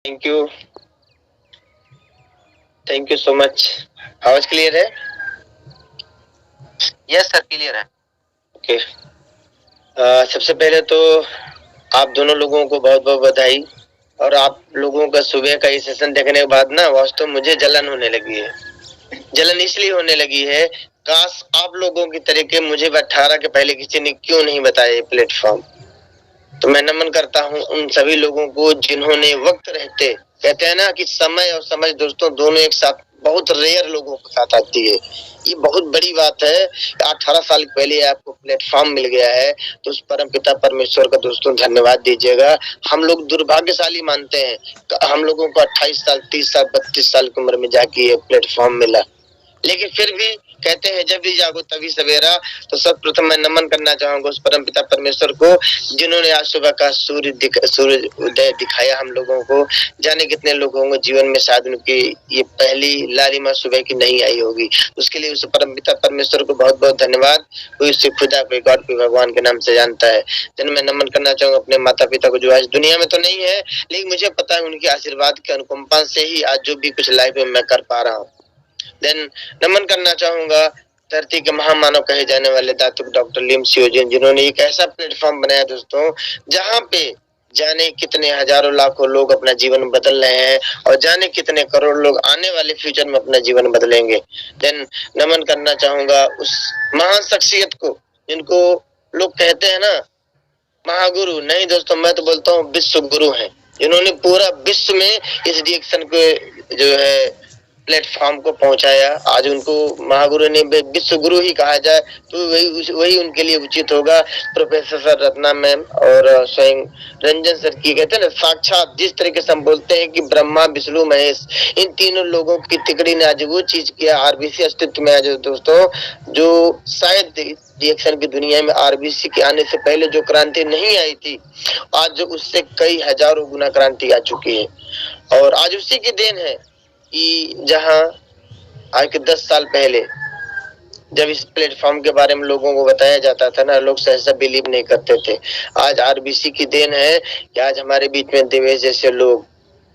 Thank you, thank you so much. आवाज clear है? Yes sir, clear है। Okay. सबसे पहले तो आप दोनों लोगों को बहुत बहुत बधाई। और आप लोगों का सुबह का ये सेशन देखने के बाद ना वास्तव मुझे जलन होने लगी है। जलन इसलिए होने लगी है, काश आप लोगों की तरह के मुझे 18 के पहले किसी ने क्यों नहीं बताया ये प्लेटफॉर्म। तो मैं नमन करता हूँ उन सभी लोगों को जिन्होंने वक्त रहते, कहते हैं ना कि समय और समझ दोस्तों दोनों एक साथ बहुत रेयर लोगों के साथ आती है। ये बहुत बड़ी बात है। 18 साल पहले आपको प्लेटफॉर्म मिल गया है तो उस परम पिता परमेश्वर का दोस्तों धन्यवाद दीजिएगा। हम लोग दुर्भाग्यशाली मानते हैं, हम लोगों को 28 साल 30 साल 32 साल की उम्र में जाके ये प्लेटफॉर्म मिला, लेकिन फिर भी कहते हैं जब भी जागो तभी सवेरा। तो सर्वप्रथम मैं नमन करना चाहूंगा उस परम पिता परमेश्वर को जिन्होंने आज सुबह का सूर्य उदय दिखाया हम लोगों को। जाने कितने लोगों को जीवन में शायद उनकी ये पहली लालिमा सुबह की नहीं आई होगी। उसके लिए उस परम पिता परमेश्वर को बहुत बहुत धन्यवाद। कोई उससे खुदा कोई गॉड कोई भगवान के नाम से जानता है। जन मैं नमन करना चाहूंगा अपने माता पिता को जो आज दुनिया में तो नहीं है, लेकिन मुझे पता है उनके आशीर्वाद के अनुकंपा से ही आज जो भी कुछ लाइफ में मैं कर पा रहा हूँ। देन नमन करना चाहूंगा धरती के महामानव कहे जाने वाले दातुक डॉक्टर लिम सियोजिन जिन्होंने एक ऐसा प्लेटफॉर्म बनाया दोस्तों जहां पे जाने कितने हजारों लाखों लोग अपना जीवन बदल रहे हैं और जाने कितने करोड़ लोग आने वाले फ्यूचर में अपना जीवन बदलेंगे। देन नमन करना चाहूंगा उस महान शख्सियत को जिनको लोग कहते हैं ना महागुरु, नहीं दोस्तों मैं तो बोलता हूँ विश्व गुरु हैं, जिन्होंने पूरा विश्व में इस रिएक्शन को जो है प्लेटफॉर्म को पहुंचाया। आज उनको महागुरु ने विश्व गुरु ही कहा जाए तो वही उनके लिए उचित होगा। प्रोफेसर सर रत्ना मैम और स्वयं रंजन सर की कहते हैं ना साक्षात जिस तरीके से हम बोलते हैं कि ब्रह्मा विष्णु महेश, इन तीनों लोगों की तिकड़ी ने आज वो चीज किया आरबीसी अस्तित्व में आज दोस्तों, जो शायद रिएक्शन की दुनिया में आरबीसी के आने से पहले जो क्रांति नहीं आई थी, आज जो उससे कई हजारों गुना क्रांति आ चुकी है। और आज उसी की देन है कि जहां आज के 10 साल पहले जब इस प्लेटफॉर्म के बारे में लोगों को बताया जाता था ना, लोग सहसा बिलीव नहीं करते थे। आज आरबीसी की देन है कि आज हमारे बीच में देवेश जैसे लोग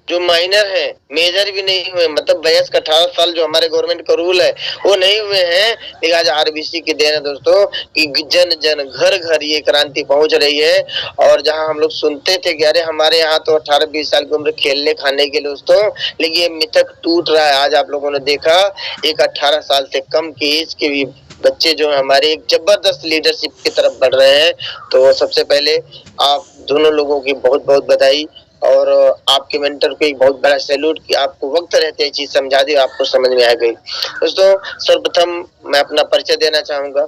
जो माइनर है, मेजर भी नहीं हुए, मतलब वयस्क 18 साल जो हमारे गवर्नमेंट का रूल है वो नहीं हुए हैं, लेकिन आज आरबीसी की देन है दोस्तों कि जन जन घर घर ये क्रांति पहुंच रही है। और जहां हम लोग सुनते थे कि अरे हमारे यहाँ तो 18-20 साल की उम्र खेलने खाने के दोस्तों, लेकिन ये मिथक टूट रहा है। आज आप लोगों ने देखा एक 18 साल से कम की एज के भी बच्चे जो हमारे एक जबरदस्त लीडरशिप की तरफ बढ़ रहे हैं। तो सबसे पहले आप दोनों लोगों की बहुत बहुत बधाई और आपके मेंटर को एक बहुत बड़ा सैल्यूट कि आपको वक्त रहते चीज समझा दी, आपको समझ में आ गई। दोस्तों सर्वप्रथम मैं अपना परिचय देना चाहूंगा।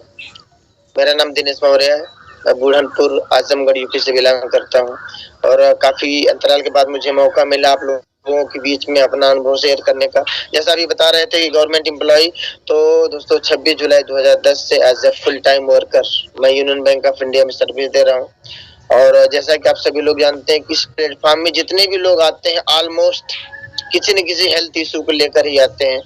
मेरा नाम दिनेश मौर्य है, मैं बुढ़नपुर आजमगढ़ यूपी से बिलोंग करता हूँ और काफी अंतराल के बाद मुझे मौका मिला आप लोगों के बीच में अपना अनुभव शेयर करने का। जैसा अभी बता रहे थे कि गवर्नमेंट एम्प्लॉय, तो दोस्तों 26 जुलाई 2010 से as a full time worker मैं यूनियन बैंक ऑफ इंडिया में सर्विस दे रहा हूँ। और जैसा कि आप सभी लोग जानते हैं कि इस प्लेटफॉर्म में जितने भी लोग आते हैं ऑलमोस्ट किसी न किसी हेल्थ इशू को लेकर ही आते हैं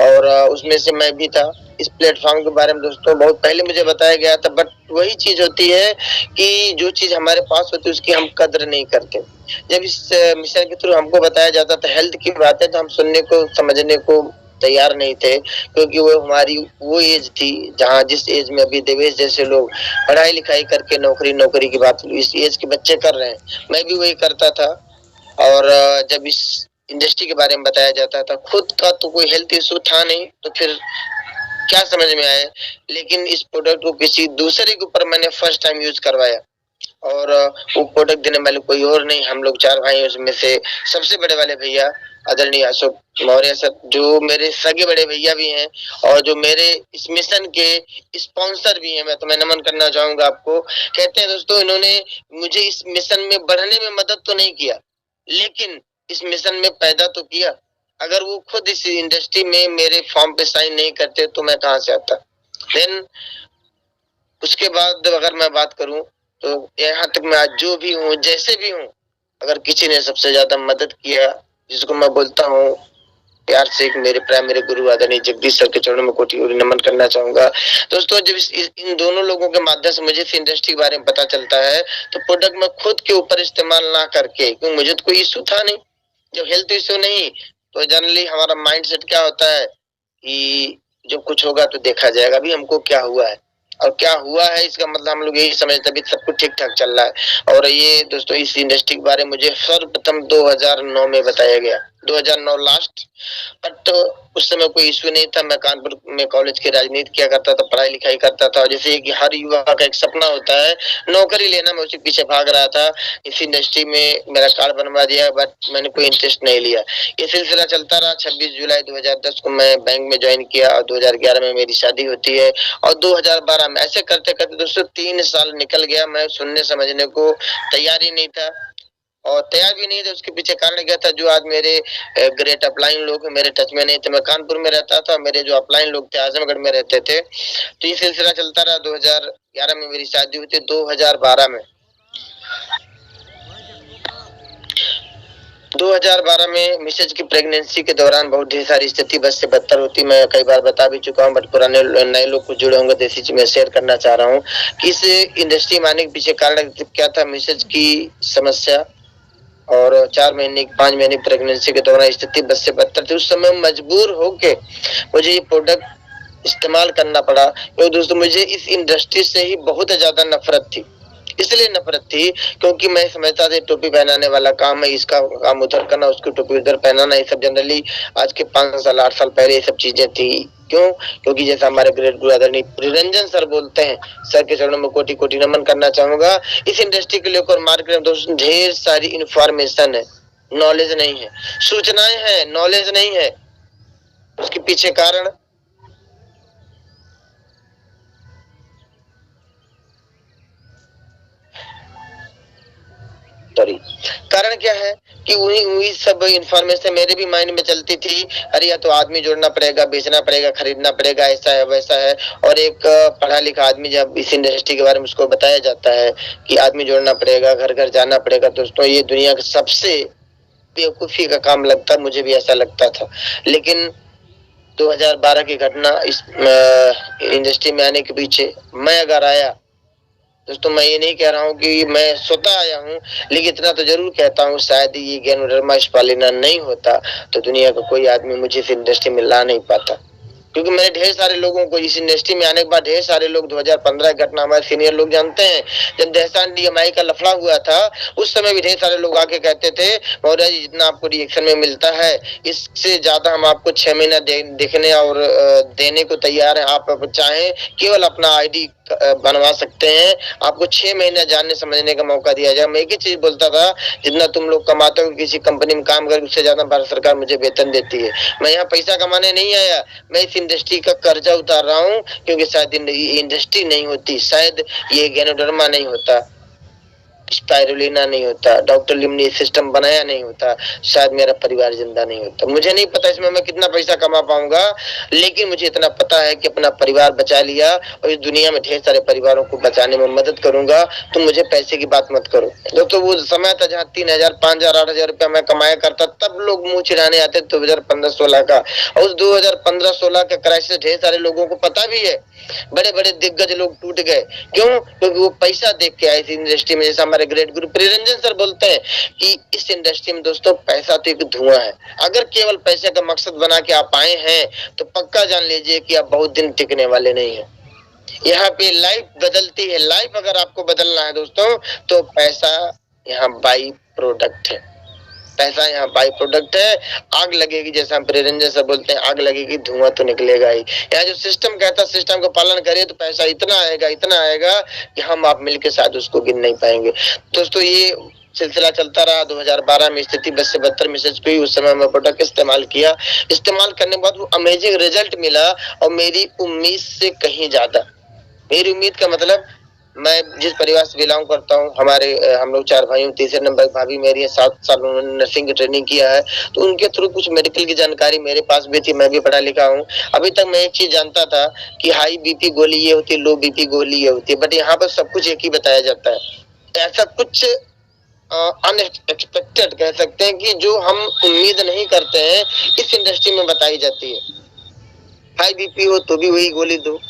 और उसमें से मैं भी था। इस प्लेटफॉर्म के बारे में दोस्तों बहुत पहले मुझे बताया गया था, बट वही चीज होती है कि जो चीज हमारे पास होती है उसकी हम कदर नहीं करते। जब इस मिशन के थ्रू हमको बताया जाता था हेल्थ की बातें तो हम सुनने को समझने को तैयार नहीं थे, क्योंकि वो हमारी वो एज थी जहाँ जिस एज में अभी देवेश जैसे लोग पढ़ाई लिखाई करके नौकरी की बात इस एज के बच्चे कर रहे हैं, मैं भी वही करता था। और जब इस इंडस्ट्री के बारे में बताया जाता था, खुद का तो कोई हेल्थ इशू था नहीं तो फिर क्या समझ में आया, लेकिन इस प्रोडक्ट को किसी दूसरे के ऊपर मैंने फर्स्ट टाइम यूज करवाया और वो प्रोडक्ट देने वाले कोई और नहीं, हम लोग 4 भाई उसमें से सबसे बड़े वाले भैया आदरणीय अशोक मौर्य सर जो मेरे सगे बड़े भैया भी हैं और जो मेरे इस मिशन के स्पॉन्सर भी हैं। मैं नमन करना चाहूंगा आपको। कहते हैं दोस्तों इन्होंने मुझे इस मिशन में बढ़ने में मदद तो नहीं किया, लेकिन इस मिशन में पैदा तो किया। अगर वो खुद इस इंडस्ट्री में मेरे फॉर्म पे साइन नहीं करते तो मैं कहाँ से आता। देन उसके बाद अगर मैं बात करूं तो यहाँ तक मैं आज जो भी हूँ जैसे भी हूँ, अगर किसी ने सबसे ज्यादा मदद किया जिसको मैं बोलता हूँ प्यार से एक मेरे प्राइमरी गुरु आदरणीय जगदीश सर के चरणों में कोटि कोटि नमन करना चाहूंगा। दोस्तों जब इन दोनों लोगों के माध्यम से मुझे इस इंडस्ट्री के बारे में पता चलता है तो प्रोडक्ट मैं खुद के ऊपर इस्तेमाल ना करके, क्योंकि मुझे तो कोई इशू था नहीं, जब हेल्थ इश्यू नहीं, तो जनरली हमारा माइंडसेट क्या होता है कि जब कुछ होगा तो देखा जाएगा, अभी हमको क्या हुआ है, और क्या हुआ है इसका मतलब हम लोग यही समझते अभी सब कुछ ठीक ठाक चल रहा है। और ये दोस्तों इस इंडस्ट्री के बारे में मुझे सर्वप्रथम 2009 में बताया गया, 2009 लास्ट। बट उस समय कोई इश्यू नहीं था, मैं कानपुर में कॉलेज की राजनीति किया करता था, पढ़ाई लिखाई करता था, और जैसे कि हर युवा का एक सपना होता है नौकरी लेना, मैं उसी पीछे भाग रहा था। इस इंडस्ट्री में मेरा कार्ड बनवा दिया, बट मैंने कोई इंटरेस्ट नहीं लिया। ये सिलसिला चलता रहा। 26 जुलाई 2010 को मैं बैंक में ज्वाइन किया, और 2011 में मेरी शादी होती है, और 2012 में ऐसे करते करते दोस्तों 3 साल निकल गया। मैं सुनने समझने को तैयार ही नहीं था, और तैयार भी नहीं थे। उसके पीछे कारण क्या था, जो आज मेरे ग्रेट अपलाइन लोग मेरे टच में नहीं थे। मैं कानपुर में रहता था, मेरे जो अपलाइन लोग थे आजमगढ़ में रहते थे। तो ये सिलसिला चलता रहा। 2011 में मेरी शादी हुई थी। 2012 में मिसेज की प्रेगनेंसी के दौरान बहुत ढेर सारी स्थिति बस से बदतर होती। मैं कई बार बता भी चुका हूँ, बट पुराने नए लोग कुछ जुड़े होंगे तो इसी चीज में शेयर करना चाह रहा हूँ कि इस इंडस्ट्री में आने के पीछे कारण क्या था। मिसेज की समस्या, और 4 महीने 5 महीने प्रेगनेंसी के दौरान स्थिति बस से बदतर थी। उस समय मजबूर होके मुझे ये प्रोडक्ट इस्तेमाल करना पड़ा, क्योंकि दोस्तों मुझे इस इंडस्ट्री से ही बहुत ज्यादा नफरत थी। इसलिए नफरत थी क्योंकि मैं समझता था टोपी पहनाने वाला काम है, इसका काम उधर करना, उसकी टोपी उधर पहनाना, ये सब जनरली आज के 5 साल 8 साल पहले ये सब चीजें थी। क्यों? क्योंकि जैसा हमारे ग्रेट गुरु आदरणीय निरंजन सर बोलते हैं, सर के चरणों में कोटि कोटि नमन करना चाहूंगा। इस इंडस्ट्री के लेकर मार्केट में दोस्तों ढेर सारी इंफॉर्मेशन है, नॉलेज नहीं है, सूचनाएं हैं, नॉलेज नहीं है। उसके पीछे कारण सॉरी कारण क्या है कि वही वही सब इंफॉर्मेशन मेरे भी माइंड में चलती थी। अरे या तो आदमी जोड़ना पड़ेगा, बेचना पड़ेगा, खरीदना पड़ेगा, ऐसा है वैसा है। और एक पढ़ा लिखा आदमी जब इस इंडस्ट्री के बारे में उसको बताया जाता है कि आदमी जोड़ना पड़ेगा, घर घर जाना पड़ेगा, दोस्तों ये दुनिया का सबसे बेवकूफी का काम लगता, मुझे भी ऐसा लगता था। लेकिन 2012 की घटना, इस इंडस्ट्री में आने के पीछे मैं अगर आया, दोस्तों मैं ये नहीं कह रहा हूँ कि मैं स्वतः आया हूँ, लेकिन इतना तो जरूर कहता हूँ शायद ये ज्ञानोधर्मा स्पालिना नहीं होता तो दुनिया का कोई आदमी मुझे इस इंडस्ट्री में ला नहीं पाता। क्योंकि मैंने ढेर सारे लोगों को इस इंडस्ट्री में आने के बाद, ढेर सारे लोग 2015 की घटना हमारे सीनियर लोग जानते हैं, जब दहसान डीएमआई का लफड़ा हुआ था, उस समय भी ढेर सारे लोग आके कहते थे मौर्य जी जितना आपको रिएक्शन में मिलता है इससे ज्यादा हम आपको 6 महीना देखने और देने को तैयार है। आप चाहें केवल अपना आईडी बनवा सकते हैं, आपको 6 महीना जानने समझने का मौका दिया जाए। मैं एक ही चीज बोलता था, जितना तुम लोग कमाते हो किसी कंपनी में काम करके उससे ज्यादा भारत सरकार मुझे वेतन देती है। मैं यहाँ पैसा कमाने नहीं आया, मैं इस इंडस्ट्री का कर्जा उतार रहा हूँ, क्योंकि शायद इंडस्ट्री नहीं होती, शायद ये ज्ञानोधर्मा नहीं होता, स्पाइरुलिना नहीं होता, डॉक्टर लिम ने सिस्टम बनाया नहीं होता, शायद मेरा परिवार जिंदा नहीं होता। मुझे नहीं पता इसमें मैं कितना पैसा कमा पाऊंगा, लेकिन मुझे इतना पता है कि अपना परिवार बचा लिया, और इस दुनिया में ढेर सारे परिवारों को बचाने में मदद करूंगा। तो मुझे पैसे की बात मत करो दोस्तों। वो समय था जहाँ 3,000 5,000 8,000 रुपया मैं कमाया करता, तब लोग मुंह चिढ़ाने आते 2015-16 का। और उस 2015-16 का क्राइसिस ढेर सारे लोगों को पता भी है, बड़े बड़े दिग्गज लोग टूट गए। क्यों? क्योंकि वो पैसा देख के आए इस इंडस्ट्री में। जैसा हमारे ग्रेट गुरु निरंजन सर बोलते हैं कि इस इंडस्ट्री में दोस्तों पैसा तो एक धुआं है। अगर केवल पैसे का मकसद बना के आप आए हैं तो पक्का जान लीजिए कि आप बहुत दिन टिकने वाले नहीं है। यहाँ पे लाइफ बदलती है, लाइफ अगर आपको बदलना है दोस्तों तो पैसा यहाँ बाई प्रोडक्ट है, पैसा यहाँ बाई प्रोडक्ट है। आग लगेगी, जैसा हम प्रेरंजन से बोलते हैं, आग लगेगी धुआं तो निकलेगा ही। यहाँ जो सिस्टम कहता है सिस्टम का पालन करिए तो पैसा इतना आएगा, इतना आएगा कि हम आप मिलके शायद उसको गिन नहीं पाएंगे। दोस्तों ये सिलसिला चलता रहा। 2012 में स्थिति बस से बदतर मिसेज हुई। उस समय मैं प्रोडक्ट इस्तेमाल किया, इस्तेमाल करने के बाद वो अमेजिंग रिजल्ट मिला, और मेरी उम्मीद से कहीं ज्यादा। मेरी उम्मीद का मतलब, मैं जिस परिवार से बिलोंग करता हूँ, हमारे हम लोग 4 भाई हूँ, तीसरे नंबर भाभी मेरी है, 7 साल उन्होंने नर्सिंग की ट्रेनिंग किया है, तो उनके थ्रू कुछ मेडिकल की जानकारी मेरे पास भी थी, मैं भी पढ़ा लिखा हूँ। अभी तक मैं एक चीज जानता था कि हाई बीपी गोली ये होती है, लो बीपी गोली ये होती है, बट यहाँ पर सब कुछ एक ही बताया जाता है। ऐसा कुछ अनएक्सपेक्टेड कह सकते हैं कि जो हम उम्मीद नहीं करते हैं, इस इंडस्ट्री में बताई जाती है। हाई बीपी हो तो भी वही गोली दो,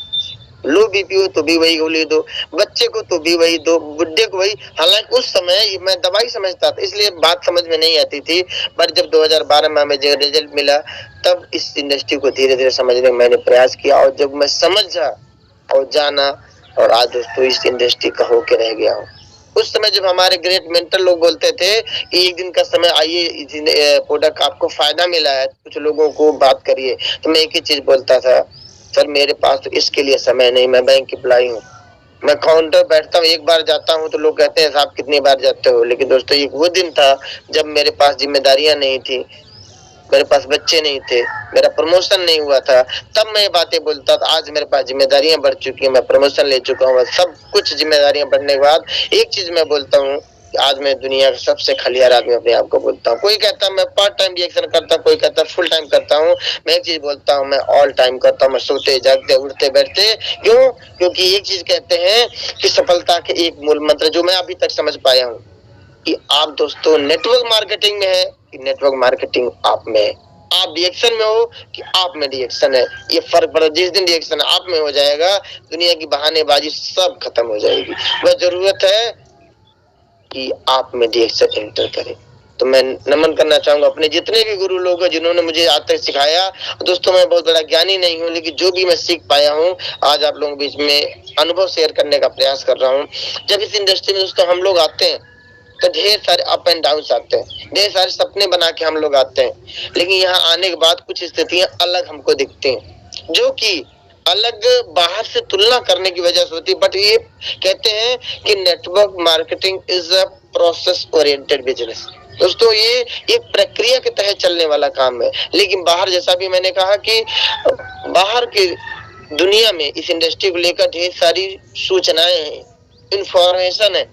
लो बीपी हो तो भी वही गोली दो, बच्चे को तो भी वही दो, बुढ़े को वही। हालांकि उस समय मैं दवाई समझता था, इसलिए बात समझ में नहीं आती थी। पर जब 2012 में हमें जो रिजल्ट मिला, तब इस इंडस्ट्री को धीरे धीरे समझने का मैंने प्रयास किया, और जब मैं समझा और जाना, और आज दोस्तों इस इंडस्ट्री का होके रह गया हूँ। उस समय जब हमारे ग्रेट मेंटर लोग बोलते थे कि एक दिन का समय आइए, प्रोडक्ट आपको फायदा मिला है, कुछ लोगों को बात करिए, तो मैं एक ही चीज बोलता था, सर मेरे पास तो इसके लिए समय नहीं, मैं बैंक एम्प्लॉय हूँ। मैं काउंटर बैठता हूँ, एक बार जाता हूँ तो लोग कहते हैं साहब कितनी बार जाते हो। लेकिन दोस्तों ये वो दिन था जब मेरे पास जिम्मेदारियां नहीं थी, मेरे पास बच्चे नहीं थे, मेरा प्रमोशन नहीं हुआ था, तब मैं ये बातें बोलता था। आज मेरे पास जिम्मेदारियां बढ़ चुकी है, मैं प्रमोशन ले चुका हूँ, सब कुछ जिम्मेदारियां बढ़ने के बाद एक चीज मैं बोलता हूँ, आज मैं दुनिया का सबसे खलियार आदमी अपने आप को बोलता हूँ। कोई कहता है मैं पार्ट टाइम रिएक्शन करता हूँ, कोई कहता है फुल टाइम करता हूँ। मैं एक चीज बोलता हूँ, मैं ऑल टाइम करता हूँ। मैं सोते जागते उठते बैठते, क्यों? क्योंकि एक चीज कहते हैं कि सफलता के एक मूल मंत्र जो मैं अभी तक समझ पाया हूँ कि आप दोस्तों नेटवर्क मार्केटिंग में है कि नेटवर्क मार्केटिंग आप में है। आप रिएक्शन में हो कि आप में रिएक्शन है, ये फर्क पड़ा। जिस दिन रिएक्शन आप में हो जाएगा, दुनिया की बहानेबाजी सब खत्म हो जाएगी। वह जरूरत है कि आप में रिएक्शन एंटर करें। तो मैं नमन करना चाहूंगा अपने जितने भी गुरु लोग हैं जिन्होंने मुझे आज तक सिखाया। दोस्तों मैं बहुत बड़ा ज्ञानी नहीं हूँ, लेकिन जो भी मैं सीख पाया हूँ आज आप लोगों के बीच में अनुभव शेयर करने का प्रयास कर रहा हूँ। जब इस इंडस्ट्री में दोस्तों हम लोग आते हैं तो ढेर सारे अप एंड डाउन आते हैं, ढेर सारे सपने बना के हम लोग आते हैं, लेकिन यहाँ आने के बाद कुछ स्थितियां अलग हमको दिखती हैं, जो कि अलग बाहर से तुलना करने की वजह से होती है। बट ये कहते हैं कि network marketing is a process oriented business. दोस्तों ये एक प्रक्रिया के तहत चलने वाला काम है, लेकिन बाहर जैसा भी मैंने कहा कि बाहर की दुनिया में इस इंडस्ट्री को लेकर ढेर सारी सूचनाएं हैं, इंफॉर्मेशन है,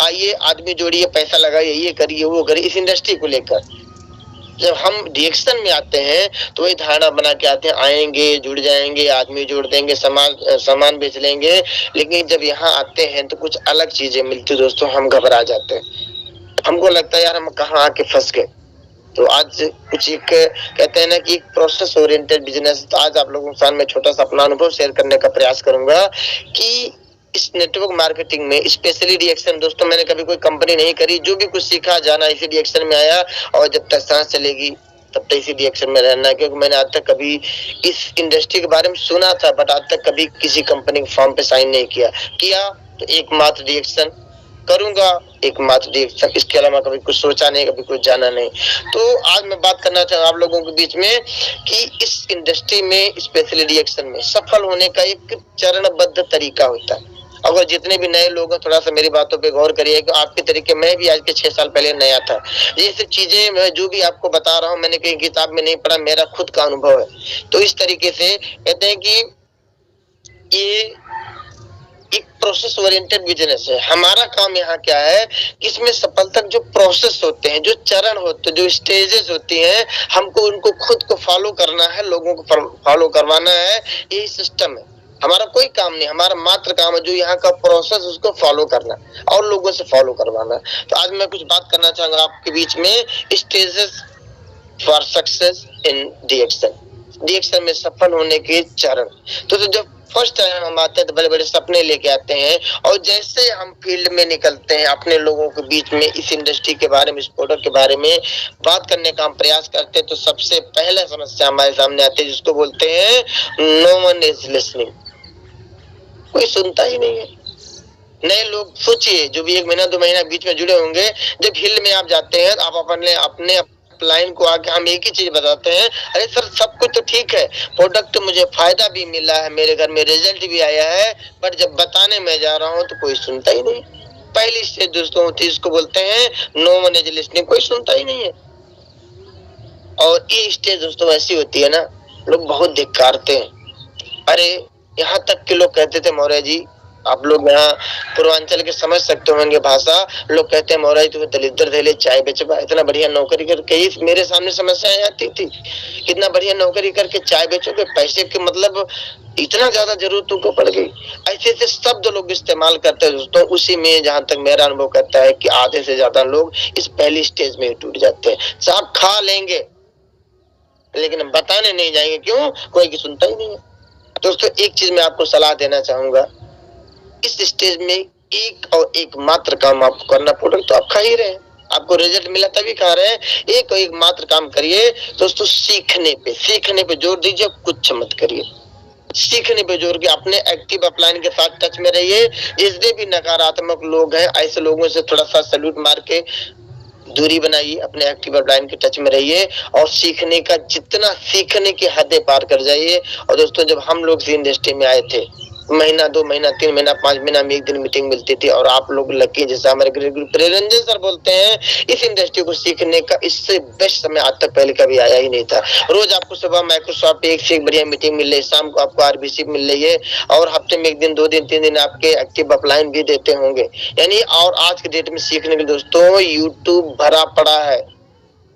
आइए आदमी जोड़िए, पैसा लगाइए, ये करिए वो करिए, इस इंडस्ट्री को लेकर। जब हम रिएक्शन में आते हैं तो वही धारणा बना के आते हैं, आएंगे जुड़ जाएंगे, आदमी जोड़ देंगे, सामान बेच लेंगे। लेकिन जब यहाँ आते हैं तो कुछ अलग चीजें मिलती दोस्तों, हम घबरा जाते हैं, हमको लगता है यार हम कहाँ आके फंस गए। तो आज कुछ एक कहते हैं ना कि एक प्रोसेस ओरिएंटेड बिजनेस। तो आज आप लोगों के साथ मैं छोटा सा अपना अनुभव शेयर करने का प्रयास करूंगा कि इस नेटवर्क मार्केटिंग में स्पेशली रिएक्शन। दोस्तों मैंने कभी कोई कंपनी नहीं करी, जो भी कुछ सीखा जाना इसी रिएक्शन में आया, और जब तक सांस चलेगी तब तक इसी रिएक्शन में रहना। क्योंकि मैंने आज तक कभी इस इंडस्ट्री के बारे में सुना था, बट आज तक कभी किसी कंपनी के फॉर्म पे साइन नहीं किया तो एकमात्र रिएक्शन करूंगा, एकमात्र रिएक्शन, इसके अलावा कभी कुछ सोचा नहीं, कभी कुछ जाना नहीं। तो आज मैं बात करना चाहूँ आप लोगों के बीच में कि इस इंडस्ट्री में स्पेशली रिएक्शन में सफल होने का एक चरणबद्ध तरीका होता है। अगर जितने भी नए लोग हैं थोड़ा सा मेरी बातों पे गौर करिए कि आपके तरीके, मैं भी आज के 6 साल पहले नया था। ये सब चीजें मैं जो भी आपको बता रहा हूँ मैंने कहीं किताब में नहीं पढ़ा, मेरा खुद का अनुभव है। तो इस तरीके से कहते हैं कि ये एक प्रोसेस ओरिएंटेड बिजनेस है। हमारा काम यहाँ क्या है कि इसमें सफलता जो प्रोसेस होते हैं, जो चरण होते हैं, जो स्टेजेस होती हैं, हमको उनको खुद को फॉलो करना है, लोगों को फॉलो करवाना है। यही सिस्टम है, हमारा कोई काम नहीं, हमारा मात्र काम है जो यहाँ का प्रोसेस उसको फॉलो करना और लोगों से फॉलो करवाना। तो आज मैं कुछ बात करना चाहूंगा आपके बीच में stages for success in reaction में सफल होने के चरण। तो जब फर्स्ट टाइम हम आते हैं तो बड़े बड़े सपने लेके आते हैं, और जैसे हम फील्ड में निकलते हैं अपने लोगों के बीच में इस इंडस्ट्री के बारे में, इस प्रोडक्ट के बारे में बात करने का हम प्रयास करते हैं, तो सबसे पहला समस्या हमारे सामने आती है जिसको बोलते हैं नो वन इज लिसनिंग। कोई सुनता ही नहीं है। नए लोग सोचिए जो भी 1 महीना 2 महीना बीच में जुड़े होंगे, जब फील्ड में आप जाते हैं आप अपने लाइन को आके हम एक ही चीज बताते हैं, अरे सर सब कुछ तो ठीक है, प्रोडक्ट तो मुझे फायदा भी मिला है, मेरे घर में रिजल्ट भी आया है, पर जब बताने में जा रहा हूँ तो कोई सुनता ही नहीं। पहली स्टेज दोस्तों होती है, इसको बोलते हैं नो वन इज लिसनिंग, कोई सुनता ही नहीं है। और ये स्टेज दोस्तों ऐसी होती है ना, लोग बहुत धिक्कारते हैं। अरे यहाँ तक के लोग कहते थे मौर्य जी, आप लोग यहाँ पूर्वांचल के समझ सकते होंगे भाषा, लोग कहते हैं मौर्य जी तुम्हें दलिद्र धेले चाय बेचबा, इतना बढ़िया नौकरी करके ही मेरे सामने समस्याएं आती थी, इतना बढ़िया नौकरी करके चाय बेचोगे, पैसे के मतलब इतना ज्यादा जरूरत तुमको पड़ गई। ऐसे ऐसे शब्द लोग इस्तेमाल करते हैं दोस्तों। उसी में जहां तक मेरा अनुभव करता है कि आधे से ज्यादा लोग इस पहली स्टेज में टूट जाते हैं। साहब खा लेंगे लेकिन बताने नहीं जाएंगे, क्यों? कोई की सुनता ही नहीं है। दोस्तों एक चीज मैं आपको सलाह देना चाहूंगा, इस स्टेज में एक और एक मात्र काम आपको करना, प्रोडक्ट तो आप खा ही रहे हैं, आपको रिजल्ट मिला तभी खा रहे हैं, एक और एक मात्र काम करिए दोस्तों, सीखने पे जोर दीजिए, कुछ मत करिए, सीखने पे जोर के अपने एक्टिव अपलाइन के साथ टच में रहिए। जितने भी नकारात्मक लोग हैं ऐसे लोगों से थोड़ा सा सल्यूट मार के दूरी बनाइए, अपने एक्टिव अपलाइन के टच में रहिए और सीखने का जितना सीखने की हदें पार कर जाइए। और दोस्तों जब हम लोग इस इंडस्ट्री में आए थे, महीना 2 महीना 3 महीना 5 महीना में एक दिन मीटिंग मिलती थी, और आप लोग लकी, जैसा हमारे प्रियरंजन सर बोलते हैं, इस इंडस्ट्री को सीखने का इससे बेस्ट समय आज तक पहले कभी आया ही नहीं था। रोज आपको सुबह माइक्रोसॉफ्ट एक से एक बढ़िया मीटिंग मिल रही है, शाम को आपको आरबीसी मिल रही है, और हफ्ते में 1 दिन 2 दिन 3 दिन आपके एक्टिव अपलाइन भी देते होंगे यानी। और आज के डेट में सीखने के दोस्तों यूट्यूब भरा पड़ा है,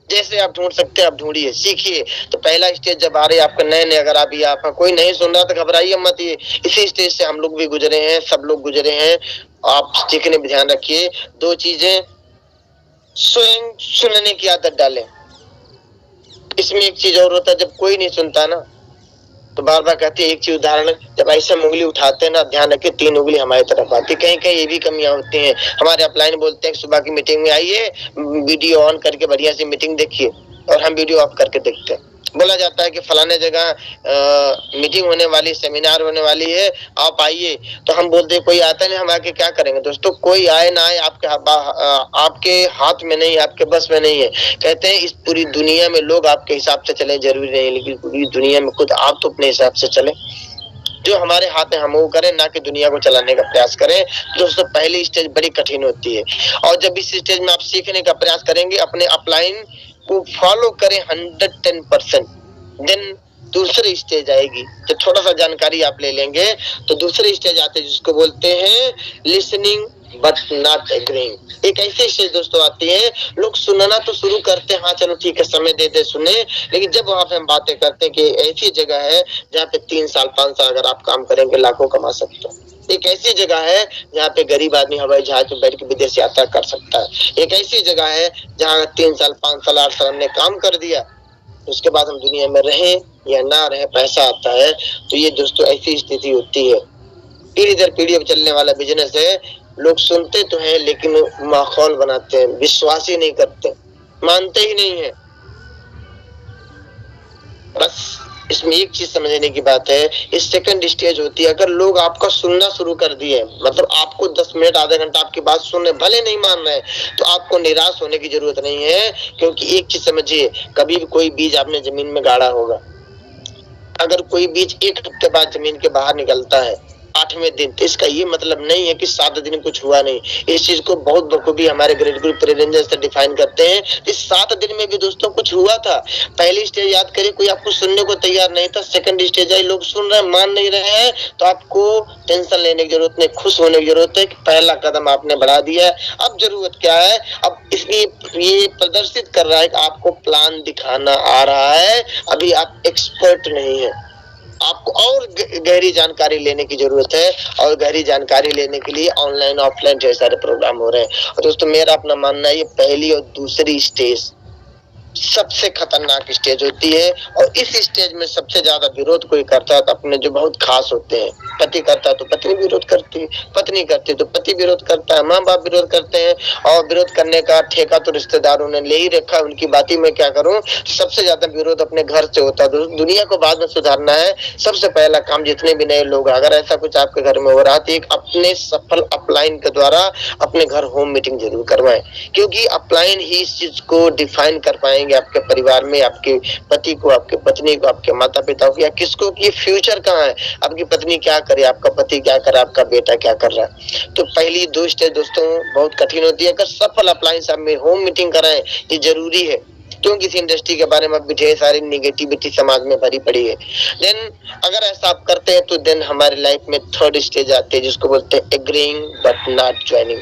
जैसे आप ढूंढ सकते हैं आप ढूंढिए, सीखिए। तो पहला स्टेज जब आ रहे हैं आपका नए नए, अगर अभी आप कोई नहीं सुन रहा तो घबराइए मत, ये इसी स्टेज से हम लोग भी गुजरे हैं, सब लोग गुजरे हैं। आप सीखने में ध्यान रखिए। 2 चीजें, स्वयं सुनने की आदत डालें। इसमें एक चीज और होता है, जब कोई नहीं सुनता ना तो बार बार कहते हैं, एक चीज उदाहरण, जब ऐसे उंगली उठाते हैं ना, ध्यान रखिए 3 उंगली हमारी तरफ आती है, कहीं कहीं ये भी कमियां होती हैं। हमारे अपलाइन बोलते हैं सुबह की मीटिंग में आइए, वीडियो ऑन करके बढ़िया सी मीटिंग देखिए, और हम वीडियो ऑफ करके देखते हैं। बोला जाता है कि फलाने जगह मीटिंग होने वाली, सेमिनार होने वाली है, आप आइए, तो हम बोलते हैं कोई आता नहीं, हम आके क्या करेंगे। दोस्तों कोई आए ना आए आपके हाथ में नहीं, आपके बस में नहीं है। कहते हैं इस पूरी दुनिया में लोग आपके हिसाब से चले जरूरी नहीं, लेकिन पूरी दुनिया में खुद आप तो अपने हिसाब से चले, जो हमारे हाथ में हम वो करें, ना कि दुनिया को चलाने का प्रयास करें। दोस्तों पहली स्टेज बड़ी कठिन होती है, और जब इस स्टेज में आप सीखने का प्रयास करेंगे, अपने अपलाइन को फॉलो करें 110%, देन दूसरी स्टेज आएगी। जब थोड़ा सा जानकारी आप ले लेंगे तो दूसरी स्टेज आते हैं जिसको बोलते हैं लिसनिंग बट नॉट एग्रीइंग। एक ऐसी स्टेज दोस्तों आती है, लोग सुनना तो शुरू करते हैं, हाँ चलो ठीक है समय दे दे सुने, लेकिन जब वहां पे हम बातें करते हैं कि ऐसी जगह है जहाँ पे 3 साल 5 साल अगर आप काम करेंगे लाखों कमा सकते हो। एक ऐसी जगह है जहाँ पे गरीब आदमी हवाई जहाज में बैठ के विदेश यात्रा कर सकता है। एक ऐसी जगह है जहाँ 3 साल 5 साल 8 साल हमने काम कर दिया, उसके बाद हम दुनिया में रहे या ना रहे, पैसा आता है। तो ये दोस्तों ऐसी स्थिति होती है। पीढ़ी दर पीढ़ी अब चलने वाला बिजनेस है। लोग सुनते तो हैं लेकिन माहौल बनाते हैं, विश्वास ही नहीं करते, मानते ही नहीं है। बस इसमें एक चीज समझने की बात है, इस सेकंड स्टेज होती है, अगर लोग आपका सुनना शुरू कर दिए, मतलब आपको 10 मिनट आधा घंटा आपकी बात सुन रहे, भले नहीं मान रहे, तो आपको निराश होने की जरूरत नहीं है। क्योंकि एक चीज समझिए, कभी भी कोई बीज आपने जमीन में गाड़ा होगा, अगर कोई बीज 1 हफ्ते बाद जमीन के बाहर निकलता है 8वें दिन, तो इसका ये मतलब नहीं है कि 7 दिन कुछ हुआ नहीं। इस चीज को बहुत बखूबी हमारे ग्रेट गुरु प्रियरंजन से डिफाइन करते हैं। इस 7 दिन में भी दोस्तों कुछ हुआ था। पहली स्टेज याद करिए, कोई आपको सुनने को तैयार नहीं था। सेकंड स्टेज आई, लोग सुन रहे हैं, मान नहीं रहे हैं, तो आपको टेंशन लेने की जरूरत नहीं, खुश होने की जरूरत है कि पहला कदम आपने बढ़ा दिया है। अब जरूरत क्या है, अब इसलिए ये प्रदर्शित कर रहा है कि आपको प्लान दिखाना आ रहा है, अभी आप एक्सपर्ट नहीं है, आपको और गहरी जानकारी लेने की जरूरत है। और गहरी जानकारी लेने के लिए ऑनलाइन ऑफलाइन ढेर सारे प्रोग्राम हो रहे हैं। और दोस्तों मेरा अपना मानना है, ये पहली और दूसरी स्टेज सबसे खतरनाक स्टेज होती है। और इस स्टेज में सबसे ज्यादा विरोध कोई करता है तो अपने जो बहुत खास होते हैं। पति करता है तो पत्नी विरोध करती है, पत्नी करती है तो पति विरोध करता है, माँ बाप विरोध करते हैं, और विरोध करने का ठेका तो रिश्तेदारों ने ले ही रखा है, उनकी बात ही मैं क्या करूं। सबसे ज्यादा विरोध अपने घर से होता है। दुनिया को बाद में सुधारना है, सबसे पहला काम जितने भी नए लोग, अगर ऐसा कुछ आपके घर में हो रहा तो एक अपने सफल अपलाइन के द्वारा अपने घर होम मीटिंग जरूर करवाएं, क्योंकि अपलाइन ही इस चीज को डिफाइन कर पाएंगे आपके परिवार में, आपके पति को, आपके पत्नी को, आपके माता पिता को, या किसको कि फ्यूचर कहाँ है, आपकी पत्नी क्या करे, आपका पति क्या करे, आपका बेटा क्या कर रहा है। तो पहली 2 स्टेज दोस्तों बहुत कठिन होती है। अगर सफल अप्लायंस में होम मीटिंग कराएं, ये जरूरी है, क्योंकि इस इंडस्ट्री के बारे में अब ढेर सारी निगेटिविटी समाज में भरी पड़ी है। देन अगर ऐसा आप करते हैं तो देन हमारी लाइफ में 3rd स्टेज आती है जिसको बोलते हैं एग्रीइंग बट नॉट ज्वाइनिंग।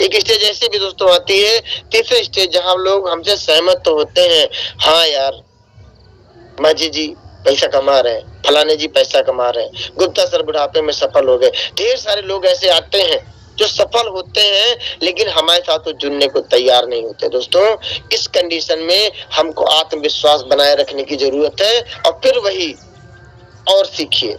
एक स्टेज ऐसी भी दोस्तों आती है, तीसरे स्टेज, जहां लोग हमसे सहमत तो होते हैं, हाँ यार माजी जी पैसा कमा रहे हैं, फलाने जी पैसा कमा रहे हैं, गुप्ता सर बुढ़ापे में सफल हो गए। ढेर सारे लोग ऐसे आते हैं जो सफल होते हैं लेकिन हमारे साथ तो जुड़ने को तैयार नहीं होते। दोस्तों इस कंडीशन में हमको आत्मविश्वास बनाए रखने की जरूरत है, और फिर वही और सीखिए,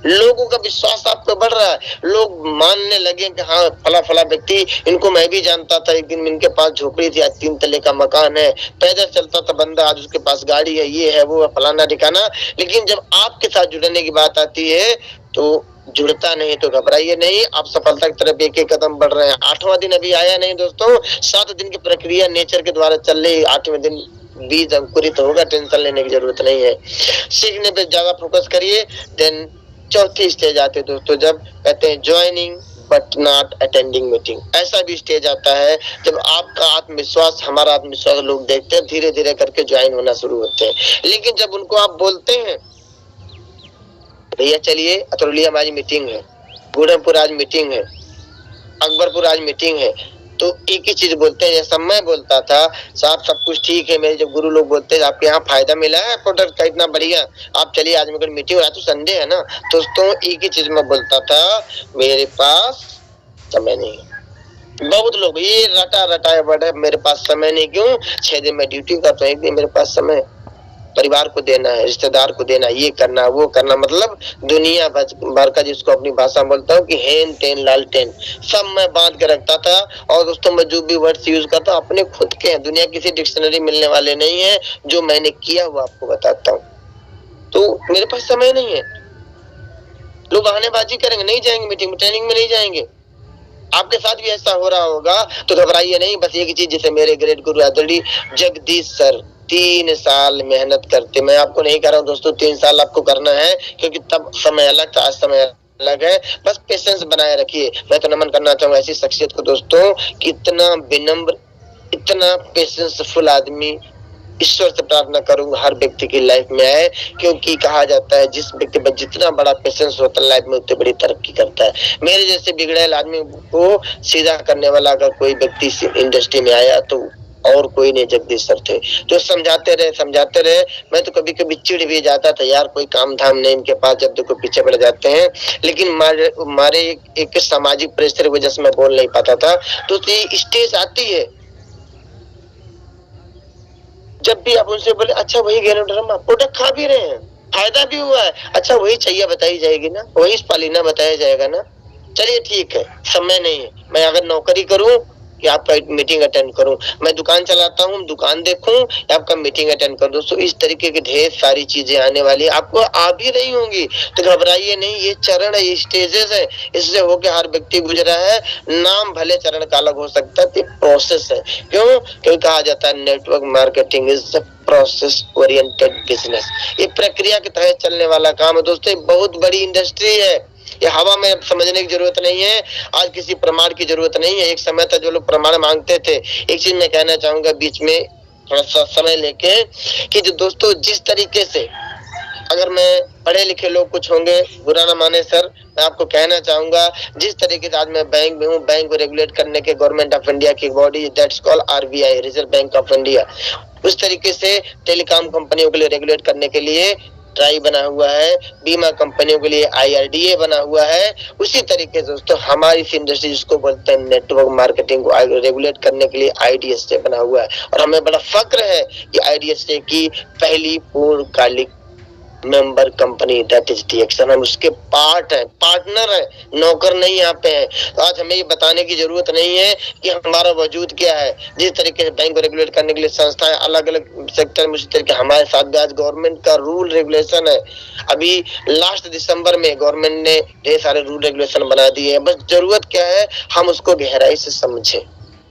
लोगों का विश्वास आप पे बढ़ रहा है, लोग मानने लगे कि हाँ फला फला व्यक्ति, इनको मैं भी जानता था, एक दिन इनके पास झोपड़ी थी, आज 3 तले का मकान है, पैदल चलता था बंदा, आज उसके पास गाड़ी है, ये है वो है, फलाना ठिकाना। लेकिन जब आपके साथ जुड़ने की बात आती है तो जुड़ता नहीं तो घबराइए नहीं, आप सफलता की तरफ एक एक कदम बढ़ रहे हैं। 8वां दिन अभी आया नहीं दोस्तों, 7 दिन की प्रक्रिया नेचर के द्वारा चल रही, 8वें दिन बीज अंकुरित होगा, टेंशन लेने की जरूरत नहीं है, सीखने पे ज्यादा फोकस करिए। देन चौथी स्टेज आते हैं दोस्तों, जब कहते हैं joining but not attending meeting. ऐसा भी स्टेज आता है जब आपका आत्मविश्वास, हमारा आत्मविश्वास लोग देखते हैं, धीरे धीरे करके ज्वाइन होना शुरू होते हैं। लेकिन जब उनको आप बोलते हैं भैया चलिए अतरौलिया में आज मीटिंग है, बूढ़मपुर आज मीटिंग है, अकबरपुर आज मीटिंग है, तो एक ही चीज बोलते हैं। जैसा मैं बोलता था साहब सब कुछ ठीक है, मेरे जब गुरु लोग बोलते हैं आपके यहाँ फायदा मिला है प्रोडक्ट का इतना बढ़िया, आप चलिए आज मेरे मीटिंग हो रहा है, तो संडे है ना दोस्तों, एक ही चीज मैं बोलता था, मेरे पास समय नहीं है। बहुत लोग ये रटा रटाया बड़ा, मेरे पास समय नहीं, क्यों 6 दिन मैं ड्यूटी करता हूँ, एक दिन मेरे पास समय परिवार को देना है, रिश्तेदार को देना, ये करना वो करना, मतलब दुनिया भर का, जिसको अपनी भाषा में बोलता हूँ कि हेन टेन लालटेन सब मैं बांध के रखता था। और दोस्तों मैं जो भी वर्ड्स यूज करता हूँ अपने खुद के हैं, दुनिया किसी डिक्शनरी मिलने वाले नहीं है, जो मैंने किया वो आपको बताता हूँ। तो मेरे पास समय नहीं है, लोग बहानेबाजी करेंगे, नहीं जाएंगे मीटिंग में, ट्रेनिंग में नहीं जाएंगे। आपके साथ भी ऐसा हो रहा होगा तो घबराइए नहीं, बस एक चीज, जैसे मेरे ग्रेट गुरु आदरणीय जगदीश सर 3 साल मेहनत करते, मैं आपको नहीं कह रहा हूँ दोस्तों 3 साल आपको करना है, क्योंकि तब समय अलग था, आज समय अलग है, बस पेशेंस बनाए रखिए। मैं तो नमन करना चाहूंगा ऐसी शख्सियत को दोस्तों, कि इतना विनम्र, इतना पेशेंसफुल आदमी ईश्वर से प्रार्थना करूंगा हर व्यक्ति की लाइफ में आए, क्योंकि कहा जाता है जिस व्यक्ति पर जितना बड़ा पेशेंस होता है लाइफ में उतनी बड़ी तरक्की करता है। मेरे जैसे बिगड़ेल आदमी को सीधा करने वाला अगर कोई व्यक्ति इंडस्ट्री में आया तो और कोई नहीं, जगदीश सर थे, जो समझाते रहे। मैं तो कभी कभी चिढ़ भी जाता था, यार कोई काम धाम नहीं इनके पास, जब देखो पीछे पड़ जाते हैं। लेकिन हमारे एक सामाजिक प्रेशर की वजह से मैं बोल नहीं पाता था। तो स्टेज आती है जब भी आप उनसे बोले अच्छा वही गैनोड्रामा प्रोडक्ट खा भी रहे हैं, फायदा भी हुआ है, अच्छा वही चाहिए बताई जाएगी ना, वही स्पालिना बताया जाएगा ना, चलिए ठीक है, समय नहीं है, मैं अगर नौकरी करूं कि आपका मीटिंग अटेंड करूं, मैं दुकान चलाता हूं दुकान देखूं या आपका मीटिंग अटेंड कर दूं। दोस्तों इस तरीके की ढेर सारी चीजें आने वाली, आपको आ भी रही होंगी, तो घबराइए नहीं, ये चरण है, ये स्टेजेस है, इससे होके हर व्यक्ति गुजरा है। नाम भले चरण का अलग हो सकता है, प्रोसेस है। क्यों? क्योंकि कहा जाता है network marketing is process oriented business, ये प्रक्रिया के तहत चलने वाला काम है दोस्तों, बहुत बड़ी इंडस्ट्री है, ये हवा में समझने की जरूरत नहीं है, आज किसी प्रमाण की जरूरत नहीं है। एक समय था जो लोग प्रमाण मांगते थे। एक चीज मैं कहना चाहूंगा बीच में थोड़ा सा समय लेके, कि जो दोस्तों जिस तरीके से, अगर मैं पढ़े लिखे लोग कुछ होंगे बुरा ना माने सर, मैं आपको कहना चाहूंगा जिस तरीके से आज मैं बैंक में हूँ, बैंक को रेगुलेट करने के गवर्नमेंट ऑफ इंडिया की body that's called RBI, reserve bank of India, उस तरीके से टेलीकॉम कंपनियों के लिए रेगुलेट करने के लिए ट्राई बना हुआ है, बीमा कंपनियों के लिए आईआरडीए बना हुआ है। उसी तरीके से दोस्तों हमारी इंडस्ट्री जिसको बोलते हैं नेटवर्क मार्केटिंग को रेगुलेट करने के लिए आईडीएसए बना हुआ है, और हमें बड़ा फक्र है कि आईडीएसए की पहली पूर्णकालिक मेंबर कंपनी दैट इज डीएक्सन, हम उसके पार्ट है, पार्टनर है, नौकर नहीं यहाँ पे है। तो आज हमें ये बताने की जरूरत नहीं है कि हमारा वजूद क्या है। जिस तरीके से बैंक को रेगुलेट करने के लिए संस्थाएं अलग अलग सेक्टर में, उसी तरीके हमारे साथ भी आज गवर्नमेंट का रूल रेगुलेशन है। अभी लास्ट दिसंबर में गवर्नमेंट ने ढेर सारे रूल रेगुलेशन बना दिए हैं, बस जरूरत क्या है हम उसको गहराई से समझे।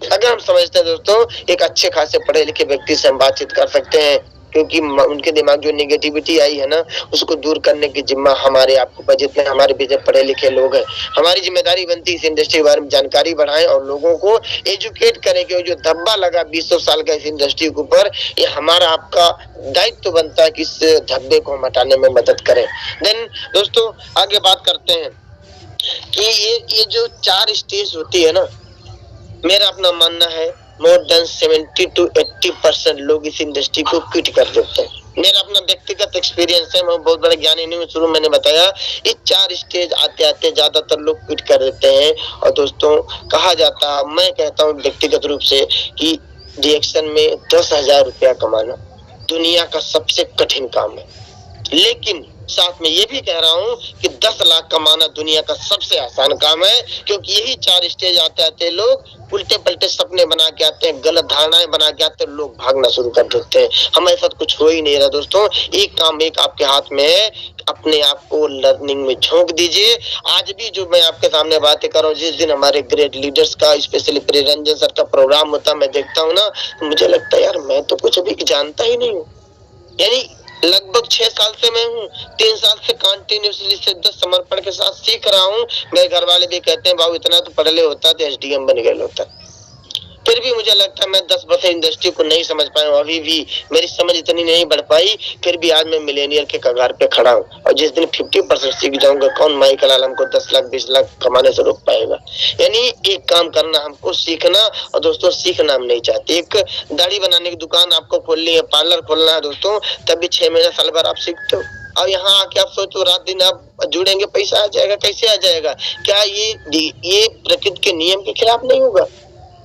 अगर हम समझते हैं दोस्तों, एक अच्छे खासे पढ़े लिखे व्यक्ति से हम बातचीत कर सकते हैं, क्योंकि उनके दिमाग जो नेगेटिविटी आई है ना, उसको दूर करने की जिम्मा हमारे आपको, जितने हमारे बीच पढ़े लिखे लोग हैं, हमारी जिम्मेदारी बनती है इस इंडस्ट्री के बारे में जानकारी बढ़ाएं और लोगों को एजुकेट करें कि जो धब्बा लगा 200 साल का इस इंडस्ट्री के ऊपर, ये हमारा आपका दायित्व बनता है कि इस धब्बे को हम हटाने में मदद करें। देन दोस्तों आगे बात करते हैं कि ये जो 4 स्टेज होती है ना, मेरा अपना मानना है मोर देन 70 to 80% लोग इस इंडस्ट्री को क्विट कर देते हैं। मेरा अपना व्यक्तिगत एक्सपीरियंस है, मैं बहुत बड़ा ज्ञानी नहीं हूँ, शुरू मैंने बताया इस 4 स्टेज आते आते ज्यादातर लोग क्विट कर देते हैं। और दोस्तों कहा जाता है, मैं कहता हूँ व्यक्तिगत रूप से कि डीएक्सन में 10,000 रुपया कमाना दुनिया का सबसे कठिन काम है, लेकिन साथ में ये भी कह रहा हूँ कि 10 लाख कमाना दुनिया का सबसे आसान काम है, क्योंकि यही 4 स्टेज आते आते लोग उल्टे पलटे सपने बना के आते हैं, गलत धारणाएं बना के आते हैं, लोग भागना शुरू कर देते हैं। हमारे साथ कुछ हो ही नहीं रहा दोस्तों। एक काम एक आपके हाथ में है, अपने आप को लर्निंग में झोंक दीजिए। आज भी जो मैं आपके सामने बातें कर रहा हूँ, जिस दिन हमारे ग्रेट लीडर्स का, स्पेशली प्रियरंजन सर का प्रोग्राम होता है, मैं देखता हूँ ना, तो मुझे लगता है यार मैं तो कुछ अभी जानता ही नहीं हूँ। यानी लगभग 6 साल से मैं हूँ, 3 साल से कंटिन्यूसली सिद्ध समर्पण के साथ सीख रहा हूँ। मेरे घर वाले भी कहते हैं बाबू इतना तो पढ़ ले होता तो एसडीएम बन गया होता। फिर भी मुझे लगता है मैं 10 वर्ष इंडस्ट्री को नहीं समझ पाया हूँ, अभी भी मेरी समझ इतनी नहीं बढ़ पाई। फिर भी आज मैं मिलेनियर के कगार पे खड़ा हूँ, और जिस दिन 50% सीख जाऊंगा, कौन माइकल आलम को 10 लाख 20 लाख कमाने से रोक पाएगा। यानी एक काम करना हमको, सीखना। और दोस्तों सीखना हम नहीं चाहते। एक दाढ़ी बनाने की दुकान आपको खोलनी है, पार्लर खोलना है दोस्तों, तब भी 6 महीना साल भर आप सीखते हो। और यहाँ आके आप सोचो रात दिन आप जुड़ेंगे, पैसा आ जाएगा, कैसे आ जाएगा? क्या ये प्रकृति के नियम के खिलाफ नहीं होगा?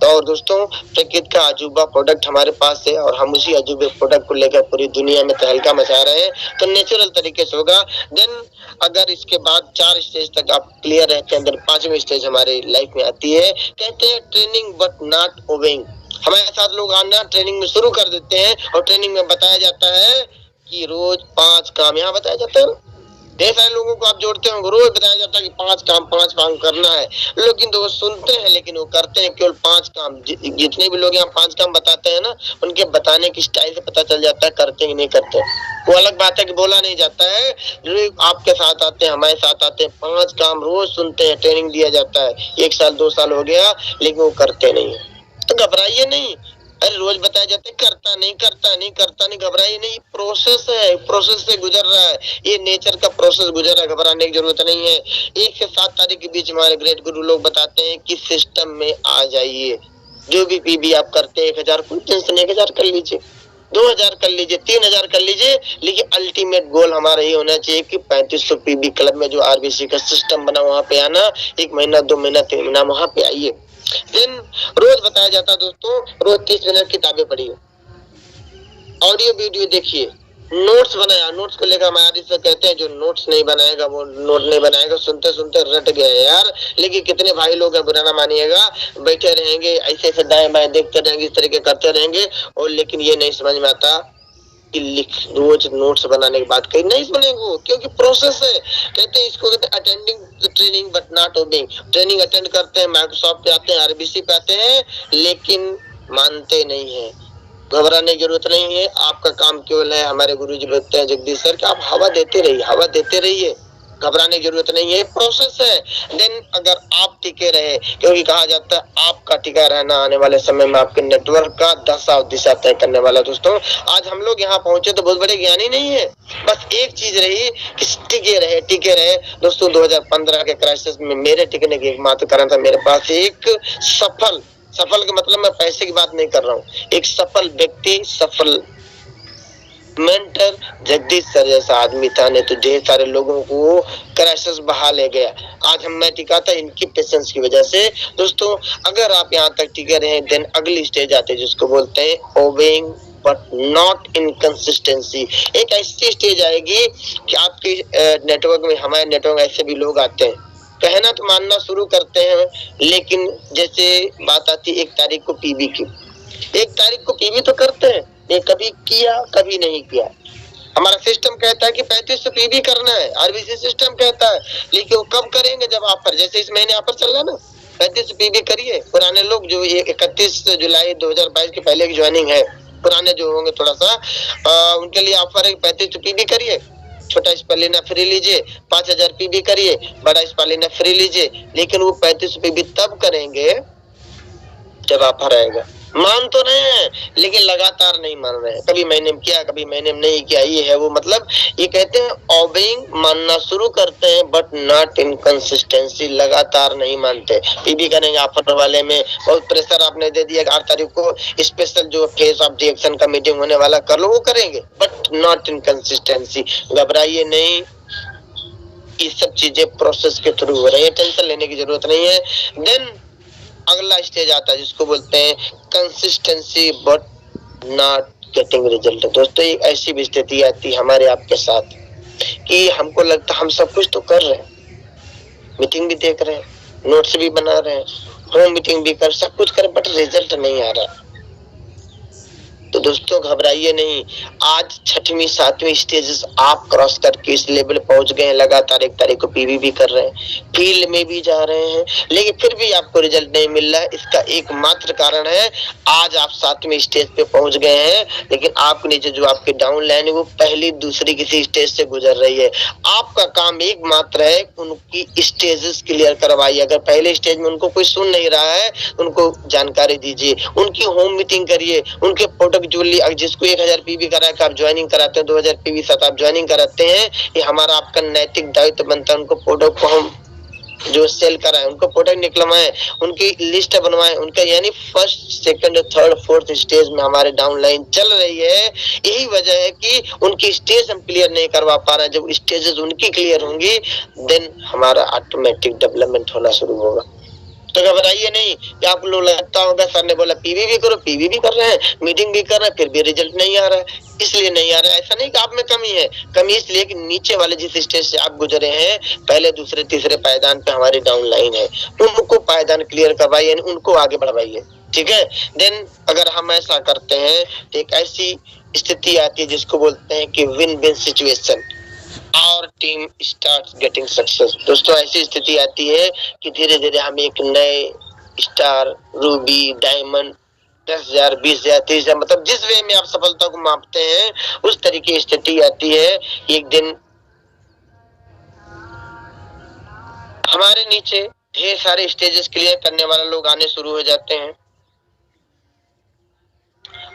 और दोस्तों प्रकृति का अजूबा प्रोडक्ट हमारे पास है, और हम उसी अजूबे प्रोडक्ट को लेकर पूरी दुनिया में तहलका मचा रहे हैं, तो नेचुरल तरीके से होगा। देन अगर इसके बाद 4 स्टेज तक आप क्लियर रहते हैं, देन 5वीं स्टेज हमारी लाइफ में आती है, कहते हैं ट्रेनिंग बट नॉट ओबेइंग। हमारे साथ लोग आना ट्रेनिंग में शुरू कर देते हैं, और ट्रेनिंग में बताया जाता है कि रोज 5 काम, यहाँ बताया जाता है, ढेर सारे लोगों को आप जोड़ते हो, रोज बताया जाता है कि 5 काम करना है। लेकिन तो वो सुनते हैं, लेकिन वो करते हैं केवल 5 काम। जितने भी लोग यहाँ 5 काम बताते हैं ना, उनके बताने की स्टाइल से पता चल जाता है करते हैं कि नहीं करते। वो अलग बात है कि बोला नहीं जाता है। लोग आपके साथ आते हैं, हमारे साथ आते हैं, 5 काम रोज सुनते हैं, ट्रेनिंग दिया जाता है, 1 साल 2 साल हो गया, लेकिन वो करते नहीं। तो घबराइए नहीं। अरे रोज बताया जाता है, करता नहीं, घबराइए नहीं। प्रोसेस है, प्रोसेस से गुजर रहा है, ये नेचर का प्रोसेस गुजर रहा है, घबराने की जरूरत नहीं है। 1 से 7 तारीख के बीच हमारे ग्रेट गुरु लोग बताते हैं कि सिस्टम में आ जाइए। जो भी पीबी आप करते हैं, 1000 कोई टेंशन, 1000 कर लीजिए, 2000 कर लीजिए, 3000 कर लीजिए, लेकिन अल्टीमेट गोल हमारा ये होना चाहिए कि 3500 पीबी क्लब में जो आरबीसी का सिस्टम बना, वहां पे आना। 1 महीना 2 महीना 3 महीना वहां पे आइए। दिन रोज बताया जाता है दोस्तों, रोज 30 मिनट किताबें पढ़िए, ऑडियो वीडियो देखिए, नोट्स बनाया। नोट्स को लेकर हमारे से कहते हैं जो नोट्स नहीं बनाएगा वो नोट नहीं बनाएगा, सुनते सुनते रट गए यार। लेकिन कितने भाई लोग हैं, बुरा ना मानिएगा, बैठे रहेंगे ऐसे ऐसे दाएं बाएं देखते रहेंगे, इस तरीके करते रहेंगे, और लेकिन ये नहीं समझ में आता कि रोज नोट्स बनाने के बाद कहीं नहीं बनेगा वो, क्योंकि प्रोसेस है। कहते हैं इसको, कहते हैं attending training but not obeying. Training attend करते हैं, माइक्रोसॉफ्ट पे आते हैं, आरबीसी पे आते हैं, लेकिन मानते नहीं है। घबराने की जरूरत नहीं है। आपका काम केवल है, हमारे गुरुजी बोलते हैं जगदीश सर, कि आप हवा देते रहिए, घबराने की जरूरत नहीं है, प्रोसेस है। देन अगर आप टिके रहे, क्योंकि कहा जाता है आपका टिका रहना आने वाले समय में आपके नेटवर्क का दशा और दिशा तय करने वाला। दोस्तों आज हम लोग यहाँ पहुंचे तो बहुत बड़े ज्ञानी नहीं है, बस एक चीज रही कि टिके रहे। दोस्तों 2015 के क्राइसिस में मेरे टिकने की एकमात्र कारण था, मेरे पास एक सफल के मतलब मैं पैसे की बात नहीं कर रहा हूँ, एक सफल व्यक्ति, सफल मेंटर जगदीश सर जैसा आदमी था, ने तो ढेर सारे लोगों को क्राइसिस बहा ले गया। आज मैं टिका था इनकी पेशेंस की वजह से। दोस्तों अगर आप यहाँ तक टिके रहे, देन अगली स्टेज आते हैं जिसको बोलते हैं ओबेइंग बट नॉट इनकंसिस्टेंसी। एक ऐसी स्टेज आएगी कि आपके नेटवर्क में, हमारे नेटवर्क में ऐसे भी लोग आते हैं, कहना तो मानना शुरू करते हैं, लेकिन जैसे बात आती है 1 तारीख को पीबी की, 1 तारीख को पीबी तो करते हैं, ये कभी किया कभी नहीं किया। हमारा सिस्टम कहता है कि 3500 पीबी करना है, आरबीसी सिस्टम कहता है, लेकिन वो कब करेंगे जब ऑफर, जैसे इस महीने ऑफर चल रहा है ना, 3500 पीबी करिए। पुराने लोग जो 31 जुलाई 2022 के पहले की ज्वाइनिंग है, पुराने जो होंगे थोड़ा सा उनके लिए ऑफर है, 3500 पीबी करिए, छोटा स्पा लेना फ्री लीजिए, 5000 पीबी करिए, बड़ा स्पा लेना फ्री लीजिए। लेकिन वो 3500 पीबी तब करेंगे जब ऑफर आएगा। मान तो रहे हैं लेकिन लगातार नहीं मान रहे हैं, कभी महीने में किया कभी महीने में नहीं किया। ये है वो, मतलब ये कहते हैं ओबेइंग, मानना शुरू करते हैं बट नॉट इनकंसिस्टेंसी, लगातार नहीं मानते। पीबी करेंगे ऑफर वाले में, बहुत प्रेशर आपने दे दिया 8 तारीख को स्पेशल जो फेस ऑफ द एक्शन का मीटिंग होने वाला, कर लो, वो करेंगे बट नॉट इनकंसिस्टेंसी। घबराइए नहीं, ये सब चीजें प्रोसेस के थ्रू हो रही है, टेंशन लेने की जरूरत नहीं है। देन अगला स्टेज आता है जिसको बोलते हैं consistency but not getting result. दोस्तों एक ऐसी भी स्थिति आती है हमारे आपके साथ कि हमको लगता हम सब कुछ तो कर रहे हैं, मीटिंग भी देख रहे हैं, नोट्स भी बना रहे हैं, होम मीटिंग भी कर, सब कुछ कर, बट रिजल्ट नहीं आ रहा। तो दोस्तों घबराइए नहीं, आज 6वीं 7वीं स्टेजेस आप क्रॉस करके इस लेवल पहुंच गए हैं, लगातार 1 तारीख को पीवी भी कर रहे हैं, फील्ड में भी जा रहे हैं, लेकिन फिर भी आपको रिजल्ट नहीं मिल रहा है। इसका एकमात्र कारण है आज आप 7वीं स्टेज पे पहुंच गए हैं, लेकिन आपके नीचे जो आपके डाउन लाइन है वो पहली दूसरी किसी स्टेज से गुजर रही है। आपका काम एकमात्र है उनकी स्टेजेस क्लियर करवाइए। अगर पहले स्टेज में उनको कोई सुन नहीं रहा है, उनको जानकारी दीजिए, उनकी होम मीटिंग करिए, उनके प्रोडक्ट जो जिसको 1000 पीवी करा के आप ज्वाइनिंग कराते हैं, 2000 पीवी साथ आप ज्वाइनिंग कराते हैं, ये हमारा आपका नैतिक दायित्व बनता है। उनको प्रोडक्ट को हम जो सेल कराएं, उनको प्रोडक्ट निकलवाएं, उनकी लिस्ट बनवाएं, उनका यानी first second third fourth stage में हमारे डाउन लाइन चल रही है। यही वजह है कि उनकी स्टेज हम क्लियर नहीं करवा पा रहे हैं। जब स्टेजेस उनकी क्लियर होंगी देन हमारा ऑटोमेटिक डेवलपमेंट होना शुरू होगा। तो घबराइए नहीं कि आप लोग लगता होगा सर ने बोला पीवी भी करो, पीवी भी कर रहे हैं, मीटिंग भी कर रहे हैं, फिर भी रिजल्ट नहीं आ रहा है। इसलिए नहीं आ रहा है, ऐसा नहीं कि आप में कमी है, कमी इसलिए कि नीचे वाले जिस स्टेज से आप गुजरे हैं, पहले दूसरे तीसरे पायदान पे हमारी डाउन लाइन है, उनको पायदान क्लियर करवाइए, उनको आगे बढ़वाइए, ठीक है। देन अगर हम ऐसा करते हैं तो एक ऐसी स्थिति आती है जिसको बोलते हैं कि विन विन सिचुएशन, और टीम स्टार्ट गेटिंग सक्सेस। दोस्तों ऐसी स्थिति आती है कि धीरे धीरे हम एक नए स्टार, रूबी, डायमंड, 10,000, 20,000, 30,000, मतलब जिस वे में आप सफलता को मापते हैं उस तरीके की स्थिति आती है। एक दिन हमारे नीचे ढेर सारे स्टेजेस क्लियर करने वाले लोग आने शुरू हो जाते हैं,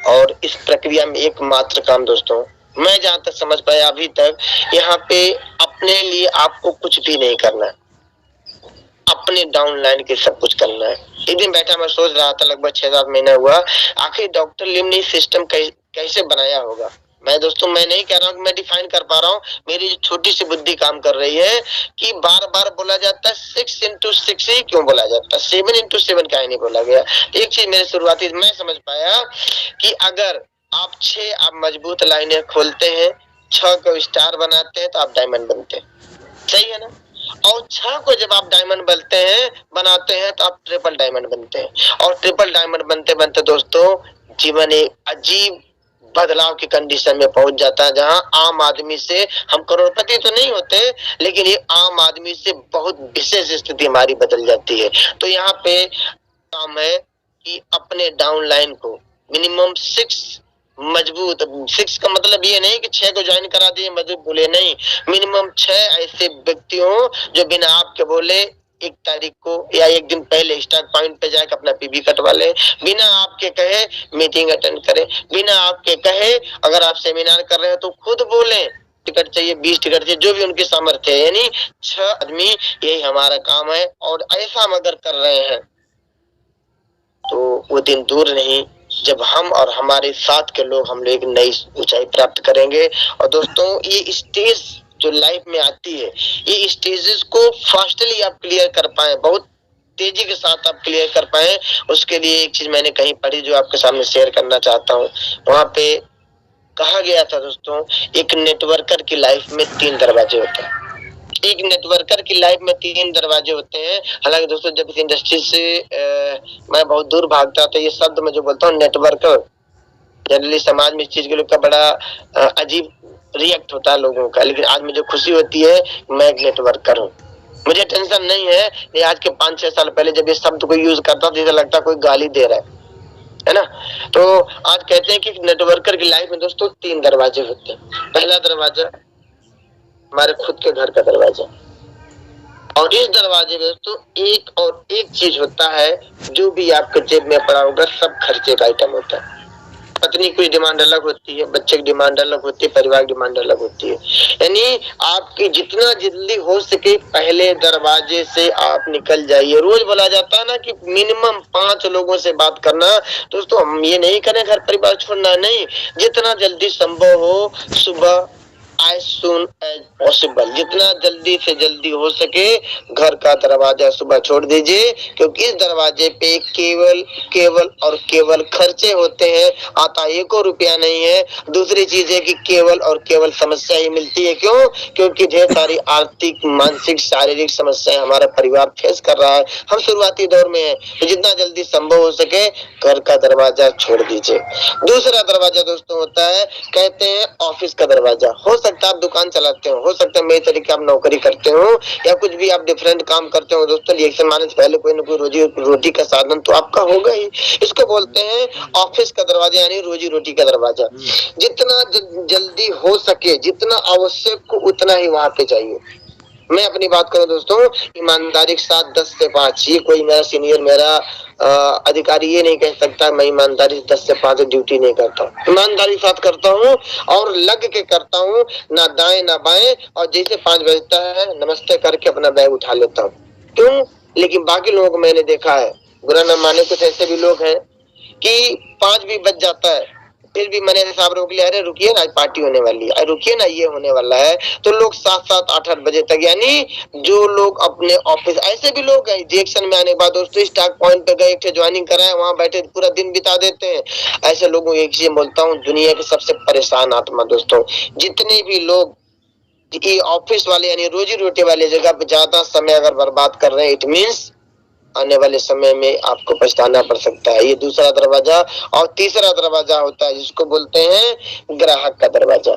और इस प्रक्रिया में एकमात्र काम दोस्तों मैं जहां तक समझ पाया अभी तक, यहाँ पे अपने लिए आपको कुछ भी नहीं करना है, अपने डाउन लाइन के सब कुछ करना है। एक दिन बैठा मैं सोच रहा था, लगभग 6-7 महीना हुआ, आखिर डॉक्टर लिम ने सिस्टम कैसे बनाया होगा। मैं दोस्तों मैं नहीं कह रहा हूँ कि मैं डिफाइन कर पा रहा हूँ, मेरी जो छोटी सी बुद्धि काम कर रही है कि बार बार बोला जाता है 6x6 ही क्यों बोला जाता है, 7x7 क्या नहीं बोला गया। एक चीज मेरे शुरुआती मैं समझ पाया कि अगर आप 6 आप मजबूत लाइनें खोलते हैं, 6 को स्टार बनाते हैं तो आप डायमंड बनते हैं, सही है ना। और 6 को जब आप डायमंड बनाते हैं तो आप ट्रिपल डायमंड बनते हैं, और ट्रिपल डायमंड बनते बनते दोस्तों जीवन एक अजीब बदलाव की कंडीशन में पहुंच जाता है, जहां आम आदमी से हम करोड़पति तो नहीं होते, लेकिन ये आम आदमी से बहुत विशेष स्थिति हमारी बदल जाती है। तो यहाँ पे काम है कि अपने डाउन लाइन को मिनिमम 6 मजबूत, 6 का मतलब ये नहीं कि 6 को ज्वाइन करा दिए मजबूत बोले, नहीं, मिनिमम 6 ऐसे व्यक्ति हो जो बिना आपके बोले 1 तारीख को या एक दिन पहले स्टार्ट पॉइंट पे जाकर अपना पीवी कटवा ले, बिना आपके कहे मीटिंग अटेंड करें, बिना आपके कहे अगर आप सेमिनार कर रहे हैं तो खुद बोले टिकट चाहिए, 20 टिकट चाहिए, जो भी उनकी सामर्थ्य है, यानी 6 आदमी, यही हमारा काम है। और ऐसा हम अगर कर रहे हैं तो वो दिन दूर नहीं जब हम और हमारे साथ के लोग हम लोग एक नई ऊंचाई प्राप्त करेंगे। और दोस्तों ये स्टेज जो लाइफ में आती है, ये स्टेजेस को फास्टली आप क्लियर कर पाए, बहुत तेजी के साथ आप क्लियर कर पाए, उसके लिए एक चीज मैंने कहीं पढ़ी जो आपके सामने शेयर करना चाहता हूँ। वहां पे कहा गया था दोस्तों, एक नेटवर्कर की लाइफ में 3 दरवाजे होते हैं, एक नेटवर्कर की लाइफ में 3 दरवाजे होते हैं। हालांकि दोस्तों जब इस इंडस्ट्री से मैं बहुत दूर भागता था, ये शब्द मैं जो बोलता हूँ नेटवर्कर, जनरली समाज में इस चीज के लोग का बड़ा अजीब रिएक्ट होता है लोगों का, लेकिन आज मुझे खुशी होती है मैं एक नेटवर्कर हूँ। मुझे टेंशन नहीं है, ये आज के 5-6 साल पहले जब इस शब्द को यूज करता था, लगता कोई गाली दे रहा है ना। तो आज कहते हैं कि नेटवर्कर की लाइफ में दोस्तों 3 दरवाजे होते हैं। पहला दरवाजा हमारे खुद के घर का दरवाजा, और इस दरवाजे में तो एक चीज होता है, जो भी आपके जेब में पड़ा होगा सब खर्चे का आइटम होता है। पत्नी की डिमांड अलग होती है, बच्चे की डिमांड अलग होती है, परिवार की डिमांड अलग होती है। यानी आपकी जितना जल्दी हो सके पहले दरवाजे से आप निकल जाइए। रोज बोला जाता है ना कि मिनिमम 5 लोगों से बात करना। दोस्तों हम ये नहीं करें घर परिवार छोड़ना, नहीं, जितना जल्दी संभव हो सुबह as soon as possible, जितना जल्दी से जल्दी हो सके घर का दरवाजा सुबह छोड़ दीजिए, क्योंकि इस दरवाजे पे केवल केवल और केवल खर्चे होते हैं, आता 1 रुपया नहीं है। दूसरी चीज है कि केवल और केवल समस्या ही मिलती है। क्यों? क्योंकि ढेर सारी आर्थिक, मानसिक, शारीरिक समस्याएं हमारा परिवार फेस कर रहा है। हम शुरुआती दौर में है, तो जितना जल्दी संभव हो सके घर का दरवाजा छोड़ दीजिए। दूसरा दरवाजा दोस्तों होता है, कहते हैं ऑफिस का दरवाजा। हो सकता है आप दुकान चलाते हो सकता है मेरे तरीके आप नौकरी करते हो, या कुछ भी आप डिफरेंट काम करते हो दोस्तों, रिएक्शन मारने से पहले कोई ना कोई रोजी रोटी का साधन तो आपका होगा ही। इसको बोलते हैं ऑफिस का दरवाजा, यानी रोजी रोटी का दरवाजा। जितना जल्दी हो सके, जितना आवश्यक हो उतना ही वहां पे जाइए। मैं अपनी बात करूं दोस्तों, ईमानदारी के साथ 10 से 5, ये कोई मेरा सीनियर, मेरा अधिकारी ये नहीं कह सकता मैं ईमानदारी 10 से 5 ड्यूटी नहीं करता हूँ। ईमानदारी के साथ करता हूँ और लग के करता हूँ, ना दाएं ना बाएं, और जैसे 5 बजता है नमस्ते करके अपना बैग उठा लेता हूँ। क्यों? लेकिन बाकी लोगों को मैंने देखा है, बुरा न माने, कुछ ऐसे भी लोग हैं कि 5 भी बज जाता है फिर भी मैंने साहब रोक लिया, अरे रुकिए ना आज पार्टी होने वाली है, अरे रुकिए ना ये होने वाला है। तो लोग 7-7, 8-8 बजे तक, यानी जो लोग अपने ऑफिस, ऐसे भी लोग हैं रिएक्शन में आने के बाद दोस्तों स्टॉक पॉइंट पे गए, एक ज्वाइनिंग कराए, वहां बैठे पूरा दिन बिता देते हैं। ऐसे लोगों को एक चीज बोलता हूँ, दुनिया के सबसे परेशान आत्मा दोस्तों, जितने भी लोग ये ऑफिस वाले यानी रोजी रोटी वाले जगह पे ज्यादा समय अगर बर्बाद कर रहे हैं, इट मीन्स आने वाले समय में आपको पछताना पड़ सकता है। ये दूसरा दरवाजा। और तीसरा दरवाजा होता है जिसको बोलते हैं ग्राहक का दरवाजा।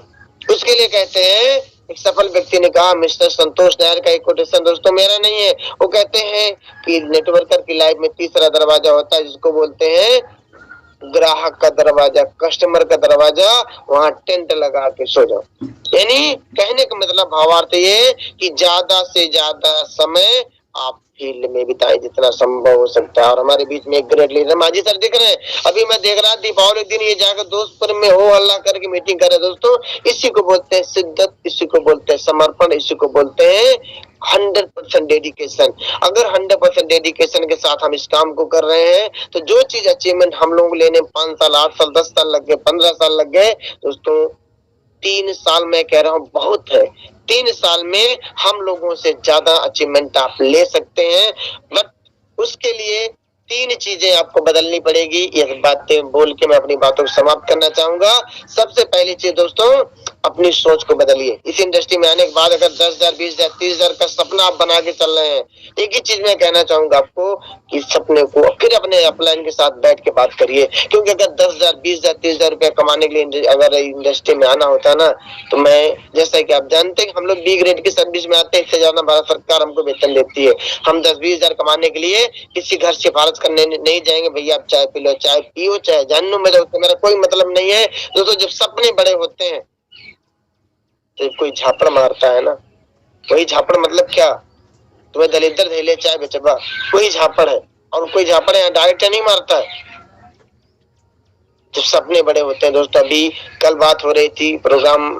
उसके लिए कहते हैं, एक सफल व्यक्ति ने कहा, मिस्टर संतोष नायर का एक कोटेशन दोस्तों मेरा नहीं है, वो कहते हैं कि नेटवर्कर की लाइफ में तीसरा दरवाजा होता है जिसको बोलते हैं ग्राहक का दरवाजा, कस्टमर का दरवाजा। वहां टेंट लगा के सो जाओ। यानी कहने का मतलब भावार्थ ये कि ज्यादा से ज्यादा समय आप फील्ड में बिताएं जितना संभव हो सकता है। और हमारे बीच में एक ग्रेट लीडर माजी सर दिख रहे हैं, अभी मैं देख रहा दीपावली दिन ये जाकर दोस्तपुर में हो हल्ला करके मीटिंग कर रहे दोस्तों। इसी को बोलते हैं शिद्दत, इसी को बोलते हैं समर्पण, इसी को बोलते हैं 100% डेडिकेशन। अगर 100% डेडिकेशन के साथ हम इस काम को कर रहे हैं तो जो चीज अचीवमेंट हम लोग लेने 5 साल, 8 साल, 10 साल लग गए, 15 साल लग गए दोस्तों, 3 साल में कह रहा हूँ बहुत है। 3 साल में हम लोगों से ज्यादा अचीवमेंट आप ले सकते हैं, बट उसके लिए 3 चीजें आपको बदलनी पड़ेगी। ये बातें बोल के मैं अपनी बातों को समाप्त करना चाहूंगा। सबसे पहली चीज दोस्तों, अपनी सोच को बदलिए। इस इंडस्ट्री में आने के बाद अगर 10,000, 20,000, 30,000 का सपना आप बना के चल रहे हैं, एक ही चीज मैं कहना चाहूंगा आपको कि सपने को फिर अपने अपलाइन के साथ बैठ के बात करिए। क्योंकि अगर 10,000, 20,000, 30,000 रुपया कमाने के लिए अगर इंडस्ट्री में आना होता ना, तो मैं, जैसा कि आप जानते हैं, हम लोग बी ग्रेड की सर्विस में आते हैं, इससे ज्यादा भारत सरकार हमको वेतन देती है। हम 10-20,000 कमाने के लिए किसी घर सिफारिश करने नहीं जाएंगे, भैया आप चाय पी लो, चाय पियो, चाहे जानो, मेरा कोई मतलब नहीं है दोस्तों। जब सपने बड़े होते हैं तो कोई झापड़ मारता है ना, वही झापड़ मतलब क्या, तुम्हें दलिद्र धेले चाय बेचबा, वही झापड़ है। और कोई झापड़ है डायरेक्ट नहीं मारता है। जब सपने बड़े होते हैं दोस्तों, अभी कल बात हो रही थी, प्रोग्राम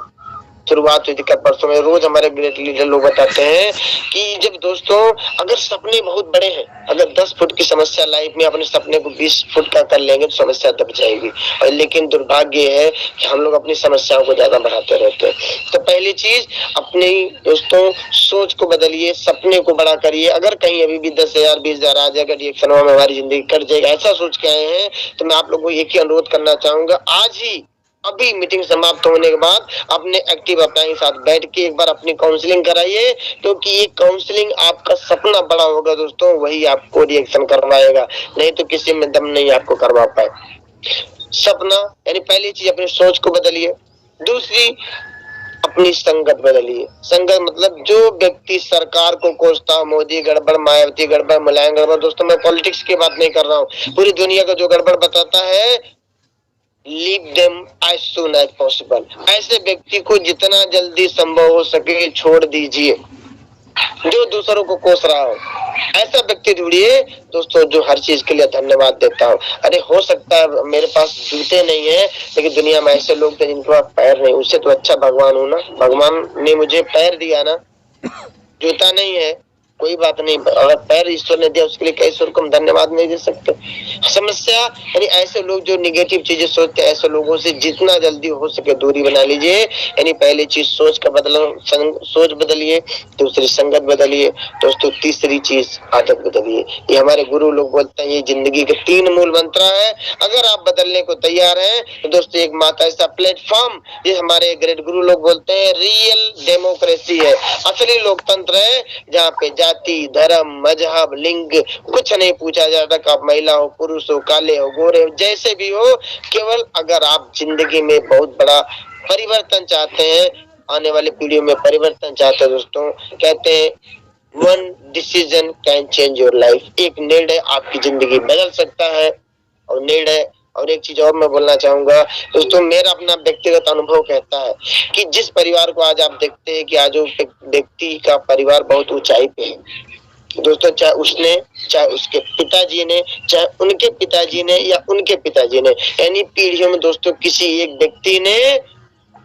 शुरुआत हुई थी कल परसों में, रोज हमारे ग्रेट लीडर लोग बताते हैं कि जब दोस्तों अगर सपने बहुत बड़े हैं, अगर 10 फुट की समस्या लाइफ में अपने सपने को 20 फुट का कर लेंगे तो समस्या दब जाएगी। और लेकिन दुर्भाग्य है कि हम लोग अपनी समस्याओं को ज्यादा बढ़ाते रहते हैं। तो पहली चीज, अपनी दोस्तों सोच को बदलिए, सपने को बड़ा करिए। अगर कहीं अभी भी 10,000, 20,000 आ जाएगा, रिएक्शन में हमारी जिंदगी कट जाएगा, ऐसा सोच के आए हैं, तो मैं आप लोगों को एक ही अनुरोध करना चाहूंगा, आज ही अभी मीटिंग समाप्त होने के बाद अपने एक्टिव अपलाइन के साथ बैठ के एक बार अपनी काउंसलिंग कराइए। क्योंकि ये काउंसलिंग आपका सपना बड़ा होगा दोस्तों, वही आपको रिएक्शन करवाएगा, नहीं तो किसी में दम नहीं आपको करवा पाए। सपना यानी पहली चीज, अपनी सोच को बदलिए। दूसरी, अपनी संगत बदलिए। संगत मतलब जो व्यक्ति सरकार को कोसता, मोदी गड़बड़, मायावती गड़बड़, मुलायम गड़बड़, दोस्तों मैं पॉलिटिक्स की बात नहीं कर रहा हूँ, पूरी दुनिया का जो गड़बड़ बताता है, leave them as soon as possible. ऐसे व्यक्ति को जितना जल्दी संभव हो सके छोड़ दीजिए, जो दूसरों को कोस रहा हो। ऐसा व्यक्ति ढूंढिए दोस्तों जो हर चीज के लिए धन्यवाद देता हो। अरे हो सकता है मेरे पास जूते नहीं है, लेकिन दुनिया में ऐसे लोग थे जिनके पास पैर नहीं, उससे तो अच्छा भगवान हूं ना, भगवान ने मुझे पैर दिया ना, जूता नहीं है कोई बात नहीं, अगर पैर ईश्वर ने दिया उसके लिए क्या ईश्वर को हम धन्यवाद नहीं दे सकते? समस्या यानी ऐसे लोग जो निगेटिव चीजें सोचते हैं, ऐसे लोगों से जितना जल्दी हो सके दूरी बना लीजिए। यानी पहली चीज सोच का सोच बदलिए, दूसरी संगत बदलिए, दोस्तों तीसरी चीज आदत बदलिए। ये हमारे गुरु लोग बोलते हैं, ये जिंदगी के 3 मूल मंत्र है। अगर आप बदलने को तैयार हैं तो दोस्तों एक माता ऐसा प्लेटफॉर्म, ये हमारे ग्रेट गुरु लोग बोलते हैं रियल डेमोक्रेसी है, असली लोकतंत्र है, जहाँ पे जाति, धर्म, मजहब, लिंग कुछ नहीं पूछा जाता कि आप महिला हो, पुरुष हो, काले हो, गोरे हो, जैसे भी हो। केवल अगर आप जिंदगी में बहुत बड़ा परिवर्तन चाहते हैं, आने वाली पीढ़ियों में परिवर्तन चाहते हैं दोस्तों, कहते हैं one decision can change your life. एक निर्णय आपकी जिंदगी बदल सकता है। और निर्णय, और एक चीज और मैं बोलना चाहूंगा दोस्तों, मेरा अपना व्यक्तिगत अनुभव कहता है कि जिस परिवार को आज आप देखते हैं कि आज वो व्यक्ति का परिवार बहुत ऊंचाई पे है दोस्तों, चाहे उसने, चाहे उसके पिताजी ने, चाहे उनके पिताजी ने, या उनके पिताजी ने, यानी पीढ़ियों में दोस्तों किसी एक व्यक्ति ने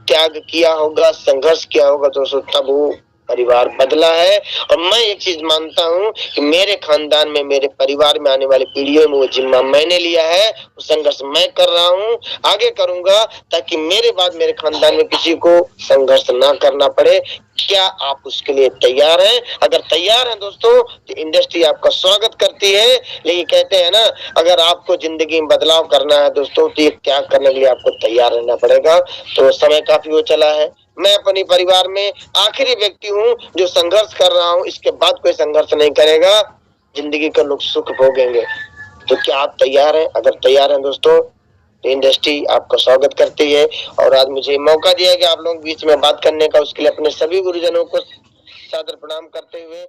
त्याग किया होगा, संघर्ष किया होगा दोस्तों, तब वो परिवार बदला है। और मैं एक चीज मानता हूँ कि मेरे खानदान में, मेरे परिवार में आने वाली पीढ़ियों में वो जिम्मा मैंने लिया है, वो संघर्ष मैं कर रहा हूँ, आगे करूंगा, ताकि मेरे बाद मेरे खानदान में किसी को संघर्ष ना करना पड़े। क्या आप उसके लिए तैयार हैं? अगर तैयार हैं दोस्तों तो इंडस्ट्री आपका स्वागत करती है। लेकिन कहते हैं ना, अगर आपको जिंदगी में बदलाव करना है दोस्तों तो ये त्याग करने के लिए आपको तैयार रहना पड़ेगा। तो समय काफी हो चला है। मैं अपने परिवार में आखिरी व्यक्ति हूँ जो संघर्ष कर रहा हूँ, इसके बाद कोई संघर्ष नहीं करेगा, जिंदगी का लोग सुख भोगेंगे। तो क्या आप तैयार हैं? अगर तैयार हैं दोस्तों तो इंडस्ट्री आपका स्वागत करती है। और आज मुझे मौका दिया कि आप लोग बीच में बात करने का, उसके लिए अपने सभी गुरुजनों को सादर प्रणाम करते हुए